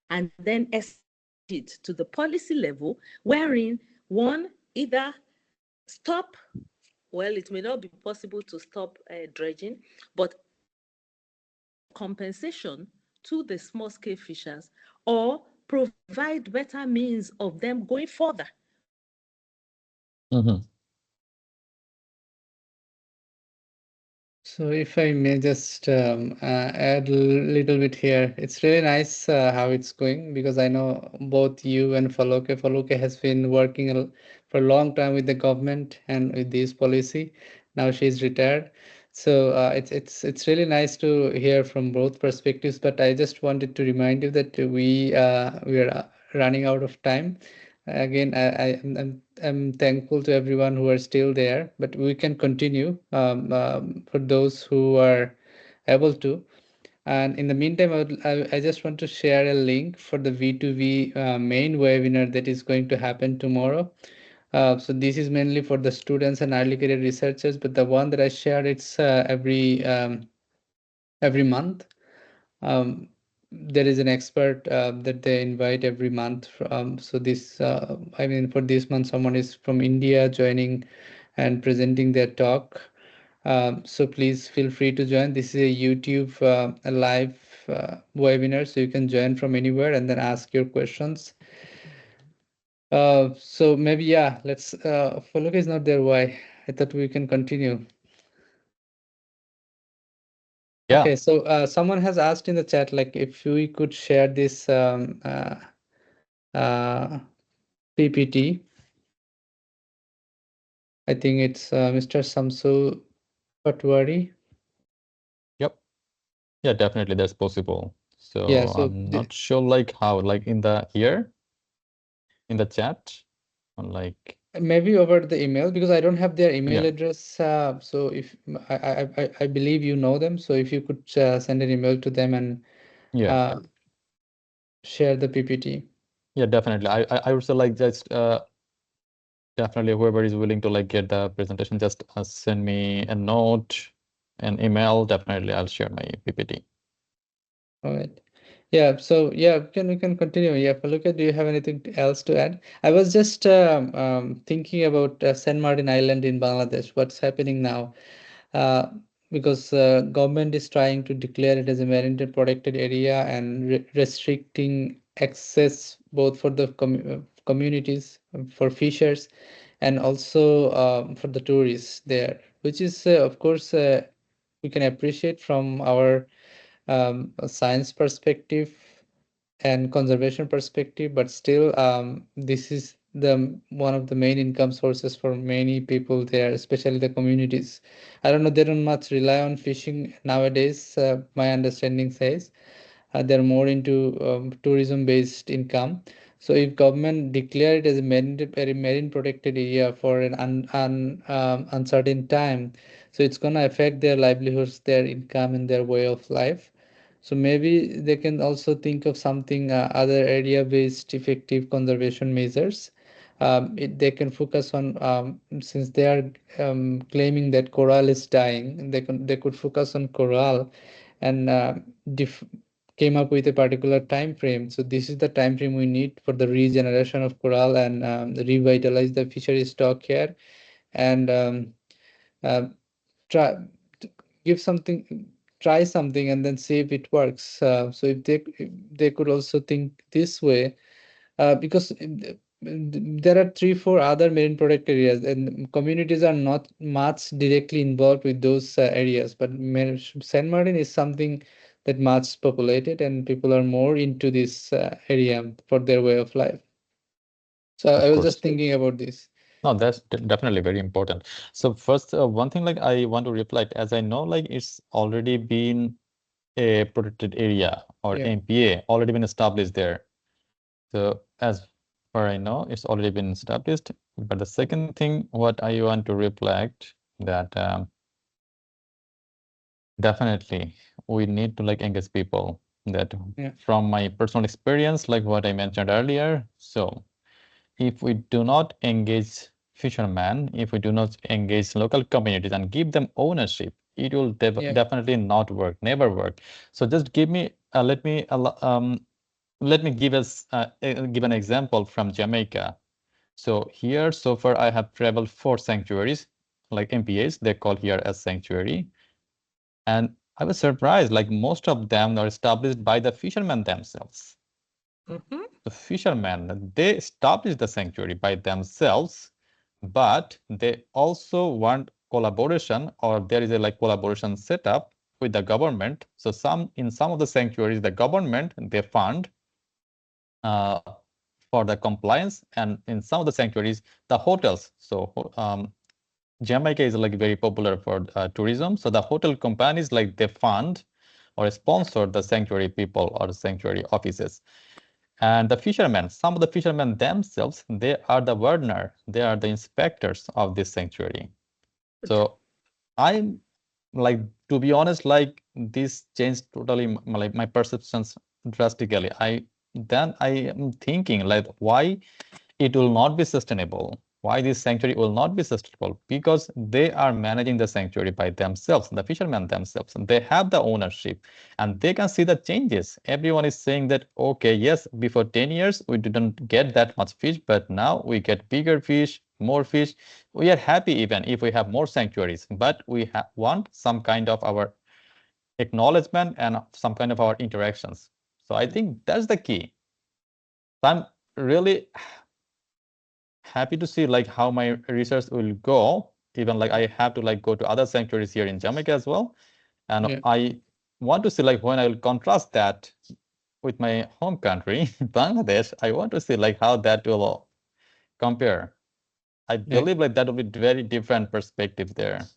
and then escalate it to the policy level, wherein one either stop, well, it may not be possible to stop dredging, but compensation to the small scale fishers or provide better means of them going further. Mhm. So if I may just add a little bit here, it's really nice how it's going, because I know both you and Faloke has been working for a long time with the government and with this policy. Now she's retired. So it's really nice to hear from both perspectives. But I just wanted to remind you that we are running out of time. Again, I'm thankful to everyone who are still there, but we can continue for those who are able to. And in the meantime, I just want to share a link for the V2V main webinar that is going to happen tomorrow. So this is mainly for the students and early career researchers, but the one that I shared, it's every month. There is an expert that they invite every month. So this, I mean, for this month, someone is from India joining and presenting their talk. So please feel free to join. This is a YouTube a live webinar, so you can join from anywhere and then ask your questions. So maybe, yeah, let's, Faloka is not there. Why? I thought we can continue. Yeah. Okay, so someone has asked in the chat, like, if we could share this PPT. I think it's Mr. Samsul Patwari. Yep. Yeah, definitely that's possible. So Yeah, so I'm not sure like how, like in the here in the chat, or like maybe over the email, because I don't have their email Yeah. address. So if I believe you know them, so if you could send an email to them and yeah, share the PPT. yeah, definitely. I would say like just definitely whoever is willing to like get the presentation, just send me a note, an email. Definitely, I'll share my PPT. All right. Yeah, so yeah, we can continue. Yeah, Faluka, do you have anything else to add? I was just thinking about San Martin Island in Bangladesh. What's happening now? Because government is trying to declare it as a marine protected area and restricting access both for the communities, for fishers, and also for the tourists there, which is of course we can appreciate from our science perspective and conservation perspective, but still this is the one of the main income sources for many people there, especially the communities. I don't know, they don't much rely on fishing nowadays, my understanding says. They're more into tourism based income. So if government declare it as a marine protected area for an uncertain time, so it's going to affect their livelihoods, their income, and their way of life. So maybe they can also think of something other area-based effective conservation measures. They can focus on, since they are claiming that coral is dying, they could focus on coral and came up with a particular time frame. So this is the time frame we need for the regeneration of coral and revitalize the fishery stock here, and uh, try give something, try something, and then see if it works. So if they could also think this way, because there are 3 4 other marine protected areas, and communities are not much directly involved with those areas, but San Martin is something that much populated and people are more into this area for their way of life. So Of I was course. just thinking about this. No, that's definitely very important. So first, one thing like I want to reflect, as I know, like it's already been a protected area or Yeah. MPA already been established there. So as far I know, it's already been established. But the second thing, what I want to reflect that definitely we need to like engage people. That Yeah. from my personal experience, like what I mentioned earlier. So if we do not engage fishermen, if we do not engage local communities and give them ownership, it will Yeah. definitely not work, never work. So just give me, let me give us give an example from Jamaica. So here, so far, I have traveled 4 sanctuaries, like MPAs, they call here as sanctuary. And I was surprised, like most of them are established by the fishermen themselves. The fishermen, they established the sanctuary by themselves, but they also want collaboration, or there is a like collaboration setup with the government. So in some of the sanctuaries, the government, they fund for the compliance, and in some of the sanctuaries, the hotels. So Jamaica is like very popular for tourism. So the hotel companies, like they fund or sponsor the sanctuary people or sanctuary offices. And the fishermen, some of the fishermen themselves, they are the wardener, they are the inspectors of this sanctuary. So I'm like, to be honest, like this changed totally like my perceptions drastically. I am thinking like, why it will not be sustainable? Why this sanctuary will not be sustainable? Because they are managing the sanctuary by themselves, the fishermen themselves. They have the ownership and they can see the changes. Everyone is saying that, okay, yes, before 10 years, we didn't get that much fish, but now we get bigger fish, more fish. We are happy even if we have more sanctuaries, but we want some kind of our acknowledgement and some kind of our interactions. So I think that's the key. So I'm really happy to see like how my research will go. Even like I have to like go to other sanctuaries here in Jamaica as well. And Yeah. I want to see like when I will contrast that with my home country, Bangladesh, I want to see like how that will compare. I believe like that will be very different perspective there.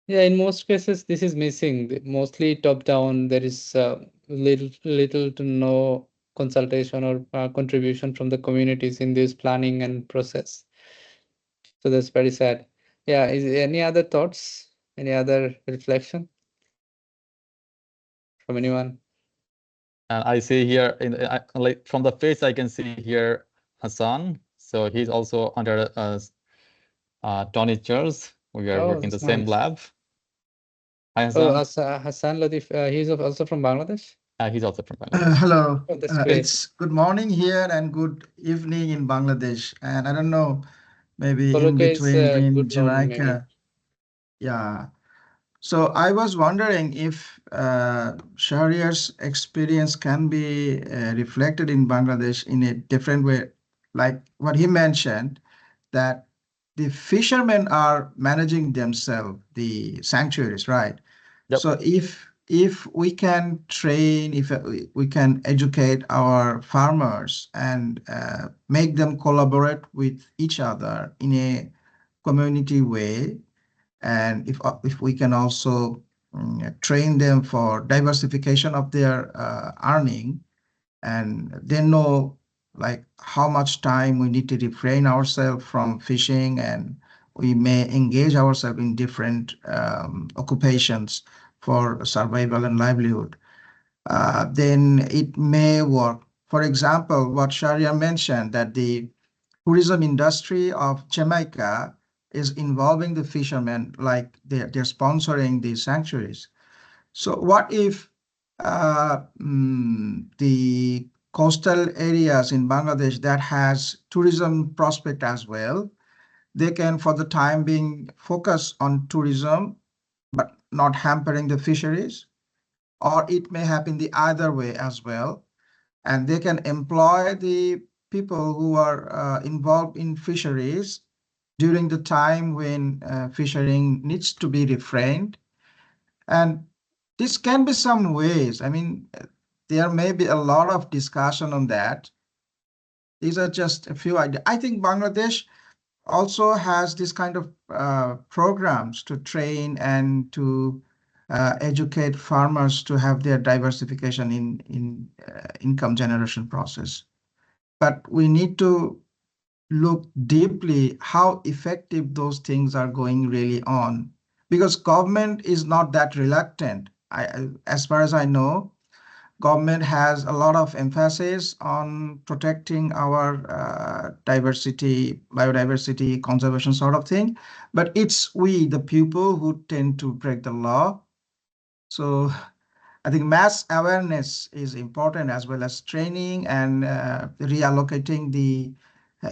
Yeah, in most cases, this is missing. Mostly top down, there is little to no consultation or contribution from the communities in this planning and process. So that's very sad. Yeah, is there any other thoughts? Any other reflection from anyone? And I see here like from the face I can see here Hassan. So he's also under Tony Charles. We are Oh, working the that's same nice. lab. Hi Oh, Hassan. Hassan Latif, he's also from Bangladesh? He's also from Bangladesh. Hello. Oh, that's great. It's good morning here and good evening in Bangladesh. And I don't know, maybe in Colloquia is between good morning, maybe. Jamaica. Yeah. So I was wondering if Shahriar's experience can be reflected in Bangladesh in a different way, like what he mentioned, that the fishermen are managing themselves, the sanctuaries, right? Yep. So if we can train, if we can educate our farmers and make them collaborate with each other in a community way, and if we can also train them for diversification of their earning, and they know like how much time we need to refrain ourselves from fishing, and we may engage ourselves in different occupations for survival and livelihood, then it may work. For example, what Shahriar mentioned, that the tourism industry of Jamaica is involving the fishermen, like they're sponsoring these sanctuaries. So what if the coastal areas in Bangladesh that has tourism prospect as well, they can for the time being focus on tourism, but not hampering the fisheries, or it may happen the other way as well. And they can employ the people who are involved in fisheries during the time when fishing needs to be refrained. And this can be some ways. I mean, there may be a lot of discussion on that. These are just a few ideas. I think Bangladesh also has this kind of programs to train and to educate farmers to have their diversification in income generation process. But we need to look deeply how effective those things are going really on, because government is not that reluctant. As far as I know, government has a lot of emphasis on protecting our biodiversity conservation sort of thing, but it's we, the people, who tend to break the law. So I think mass awareness is important, as well as training and reallocating the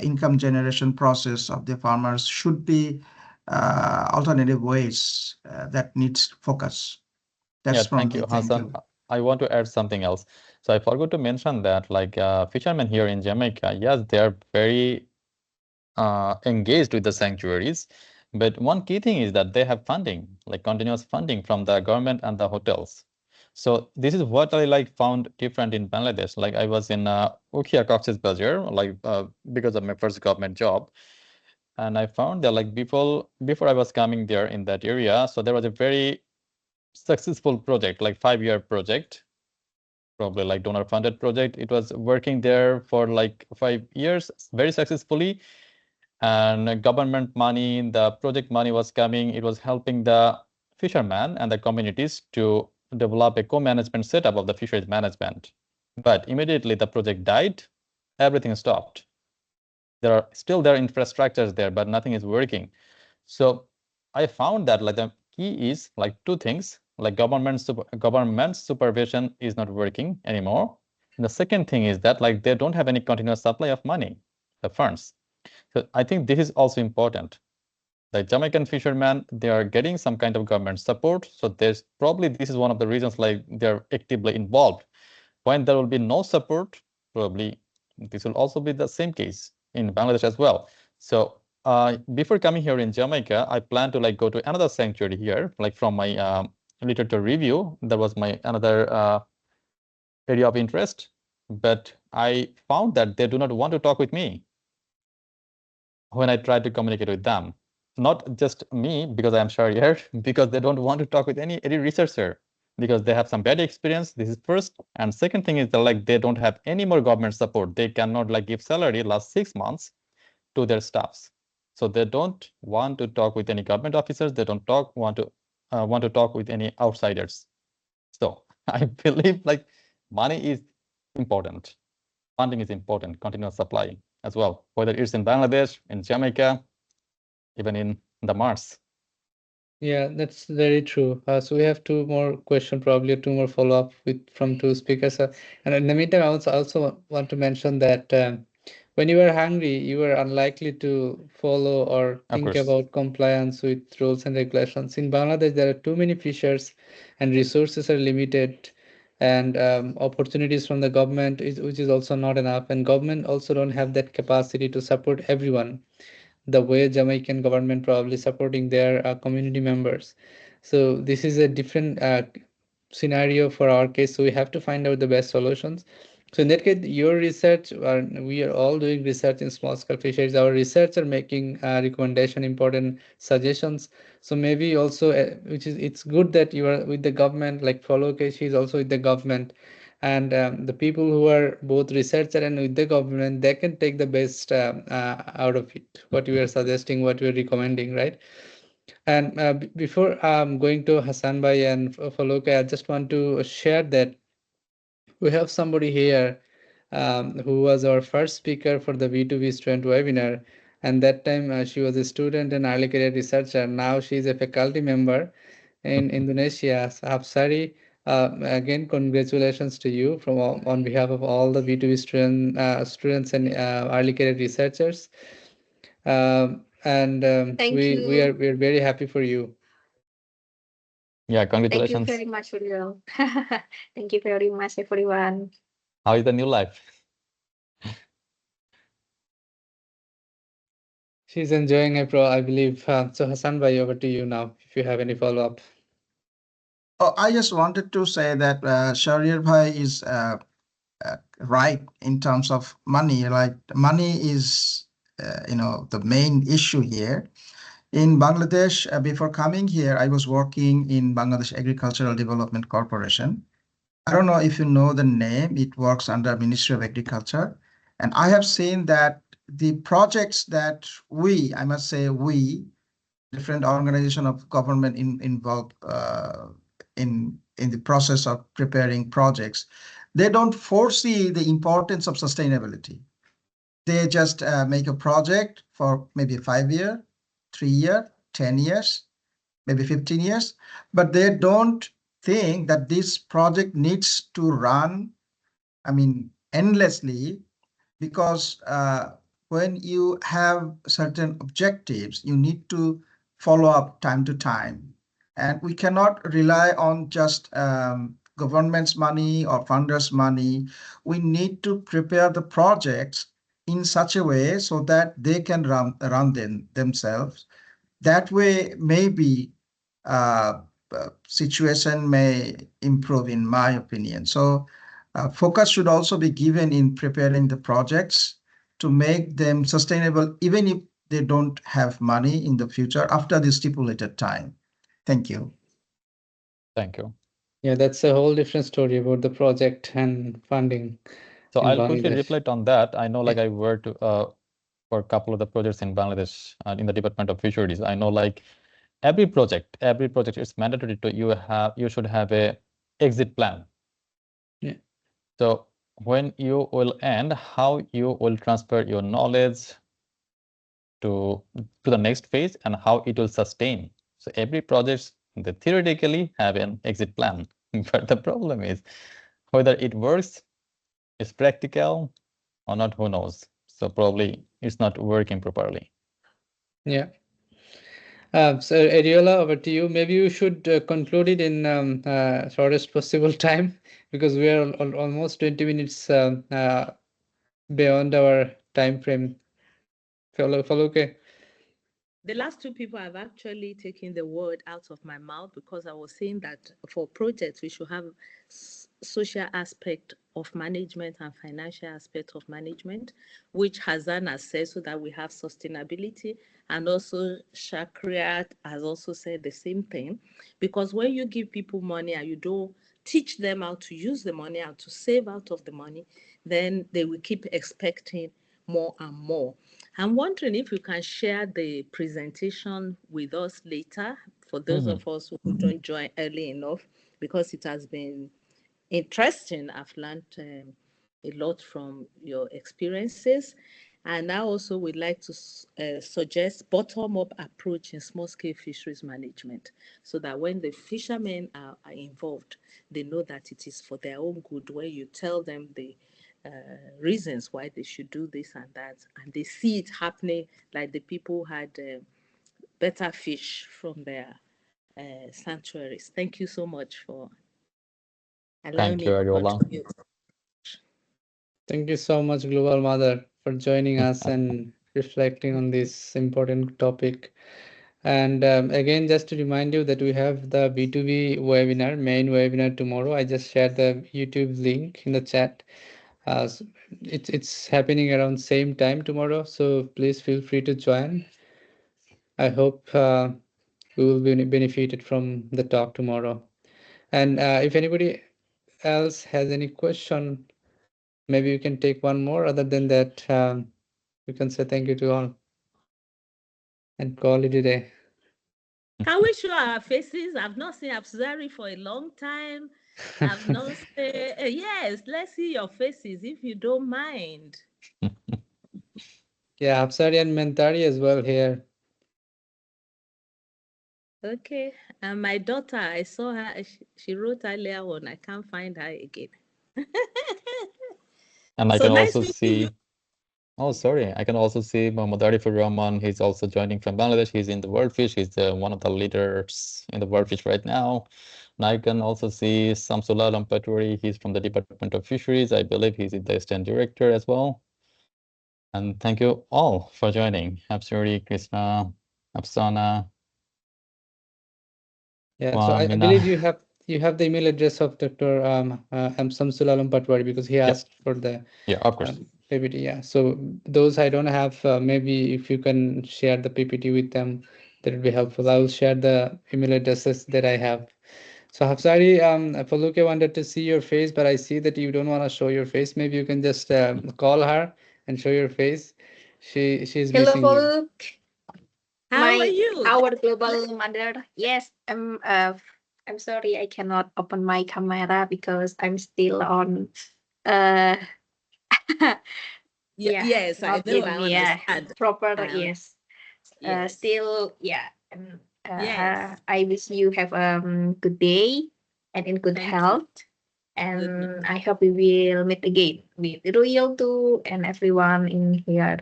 income generation process of the farmers should be alternative ways that needs focus. Yeah, That's from thank me. you, Thank Hassan. you. I want to add something else. So I forgot to mention that, like, fishermen here in Jamaica, yes, they are very engaged with the sanctuaries, but one key thing is that they have funding, like continuous funding from the government and the hotels. So this is what I like found different in Bangladesh. Like I was in Ukhia Cox's Bazar, like because of my first government job, and I found that like before I was coming there in that area, so there was a very successful project, like 5-year project, probably like donor funded project. It was working there for like 5 years very successfully, and government money, the project money was coming. It was helping the fishermen and the communities to develop a co-management setup of the fisheries management. But immediately the project died, everything stopped. There are still infrastructures there, but nothing is working. So I found that like the key is like two things, like government supervision is not working anymore. And the second thing is that like they don't have any continuous supply of money, the funds. So I think this is also important. The Jamaican fishermen, they are getting some kind of government support. So this is one of the reasons like they're actively involved. When there will be no support, probably this will also be the same case in Bangladesh as well. So before coming here in Jamaica, I plan to like go to another sanctuary here, like from my literature review. That was my another area of interest. But I found that they do not want to talk with me when I try to communicate with them. Not just me, because I am Shahriar, because they don't want to talk with any researcher, because they have some bad experience. This is first. And second thing is that like they don't have any more government support. They cannot like give salary last 6 months to their staffs. So they don't want to talk with any government officers. They don't want to talk with any outsiders. So I believe like money is important. Funding is important, continuous supply as well, whether it's in Bangladesh, in Jamaica, even in the Mars. Yeah, that's very true. So we have two more question, probably two more follow-up from two speakers. And in the meantime, I also want to mention that when you are hungry, you are unlikely to follow or think course. about compliance with rules and regulations. In Bangladesh, there are too many fishers and resources are limited, and opportunities from the government which is also not enough. And government also don't have that capacity to support everyone the way Jamaican government probably supporting their community members. So this is a different scenario for our case. So we have to find out the best solutions. So in that case, your research, we are all doing research in small scale fisheries. Our research are making recommendation, important suggestions. So maybe also, it's good that you are with the government, like Follow Keshi is also with the government. And the people who are both researcher and with the government, they can take the best out of it, what we are suggesting, what we are recommending, right? And before going to Hassan Bhai and Faloke, I just want to share that we have somebody here who was our first speaker for the B2B student webinar. And that time she was a student and early career researcher. Now she is a faculty member in Indonesia. So, Hapsari, again, congratulations to you from on behalf of all the B2B students and early career researchers. And Thank we are you. very happy for you. Yeah, Thank you congratulations. very much, Uriel. Thank you very much, everyone. How is the new life? She's enjoying it, I believe. So Hassan Bhai, over to you now, if you have any follow-up. Oh, I just wanted to say that Shahriar Bhai is right in terms of money. Like money is, the main issue here. In Bangladesh, before coming here, I was working in Bangladesh Agricultural Development Corporation. I don't know if you know the name. It works under Ministry of Agriculture. And I have seen that the projects that I must say different organization of government involved in the process of preparing projects, they don't foresee the importance of sustainability. They just make a project for maybe 5 year, 3 year, 10 years, maybe 15 years, but they don't think that this project needs to run, I mean, endlessly, because when you have certain objectives, you need to follow up time to time. And we cannot rely on just government's money or funders' money. We need to prepare the projects in such a way so that they can run themselves. That way, maybe uh, situation may improve, in my opinion. So focus should also be given in preparing the projects to make them sustainable, even if they don't have money in the future after the stipulated time. Thank you. Thank you. Yeah, that's a whole different story about the project and funding So in I'll quickly Bangladesh. reflect on that. I know, like, I worked for a couple of the projects in Bangladesh in the Department of Fisheries. I know, like, every project is mandatory to you should have a exit plan. Yeah. So when you will end, how you will transfer your knowledge to the next phase and how it will sustain. So every project, they theoretically have an exit plan, but the problem is whether it works, is practical or not, who knows. So probably it's not working properly. Yeah. So Ariola, over to you. Maybe you should conclude it in shortest possible time, because we are almost 20 minutes beyond our time frame. Follow, okay. The last two people have actually taken the word out of my mouth, because I was saying that for projects, we should have social aspect of management and financial aspect of management, which Hazan has said, so that we have sustainability. And also Shahriar has also said the same thing, because when you give people money and you don't teach them how to use the money and to save out of the money, then they will keep expecting more and more. I'm wondering if you can share the presentation with us later, for those of us who couldn't join early enough, because it has been interesting. I've learned a lot from your experiences. And I also would like to suggest bottom-up approach in small-scale fisheries management, so that when the fishermen are involved, they know that it is for their own good, where you tell them the reasons why they should do this and that, and they see it happening, like the people had better fish from their sanctuaries. Thank you so much for allowing Thank you, me to Ariola. contribute. Thank you so much, Global Mother, for joining us and reflecting on this important topic. And again, just to remind you that we have the B2B webinar, main webinar tomorrow. I just shared the YouTube link in the chat. So it's happening around same time tomorrow, so please feel free to join. I hope we will be benefited from the talk tomorrow. And if anybody else has any question, maybe you can take one more. Other than that, we can say thank you to all and call it a day. Can we show our faces? I've not seen Absuzari for a long time. I've not seen, yes, let's see your faces if you don't mind. Yeah, Hapsari and Mentari as well here. Okay, and my daughter, I saw her, she wrote earlier on, I can't find her again. And I So can nice also meeting see, you. oh, sorry, I can also see Muhammad Arifur Rahman. He's also joining from Bangladesh. He's in the World Fish. He's one of the leaders in the World Fish right now. And I can also see Samsullah Alam Patwari. He's from the Department of Fisheries. I believe he's the assistant director as well. And thank you all for joining. Absuri, Krishna, Afsana. Yeah, so I believe you have the email address of Dr. Samsul Alam Patwari, because he asked for the of course. PPT. Yeah, so those I don't have, maybe if you can share the PPT with them, that would be helpful. I will share the email addresses that I have. So Hafsari, Faluke wanted to see your face, but I see that you don't want to show your face. Maybe you can just call her and show your face. She's Hello, missing you. Faluk. How are you? Our global mother. Yes, I'm sorry I cannot open my camera because I'm still on yeah, Yes, I not know. in I understand. proper Yes. still Yes. I wish you have good day and in good Thank you. health. And I hope we will meet again with Royal too and everyone in here.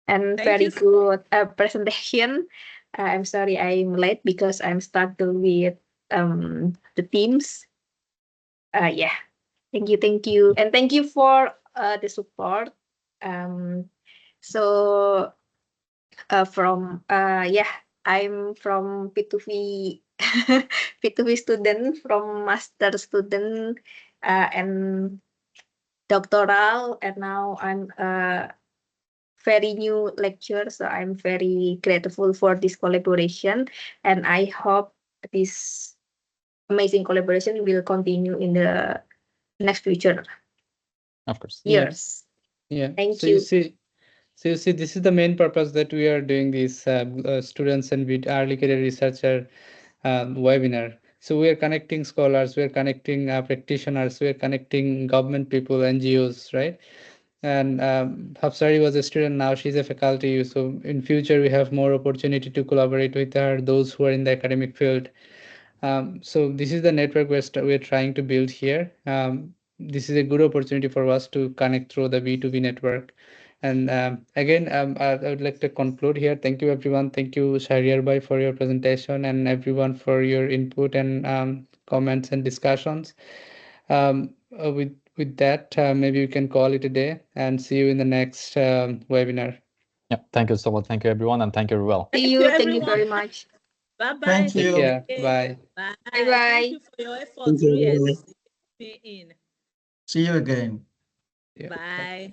And Thank very you. good presentation. I'm sorry I'm late because I'm starting with the teams. Yeah. Thank you. And thank you for the support. So from yeah, I'm from P2V P2V student, from master student and doctoral, and now I'm a very new lecturer, so I'm very grateful for this collaboration, and I hope this amazing collaboration will continue in the next future Of course. years. Yeah. Thank So you. you see, this is the main purpose that we are doing this students and early career researcher webinar. So we are connecting scholars, we are connecting practitioners, we are connecting government people, NGOs, right? And Hafsari was a student, now she's a faculty. So in future we have more opportunity to collaborate with her, those who are in the academic field. So this is the network we're trying to build here. This is a good opportunity for us to connect through the B2B network. And again, I would like to conclude here. Thank you, everyone. Thank you, Shahriar Bhai, for your presentation, and everyone for your input and comments and discussions. With that, maybe we can call it a day and see you in the next webinar. Yeah. Thank you so much. Thank you, everyone, and thank you, Ruel. Thank Thank you. you, Thank you everyone. very much. Bye-bye. Thank Take you. care. Bye. Bye. Bye-bye. Thank you for your efforts, you. really. Be in. See you again. Yeah. Bye.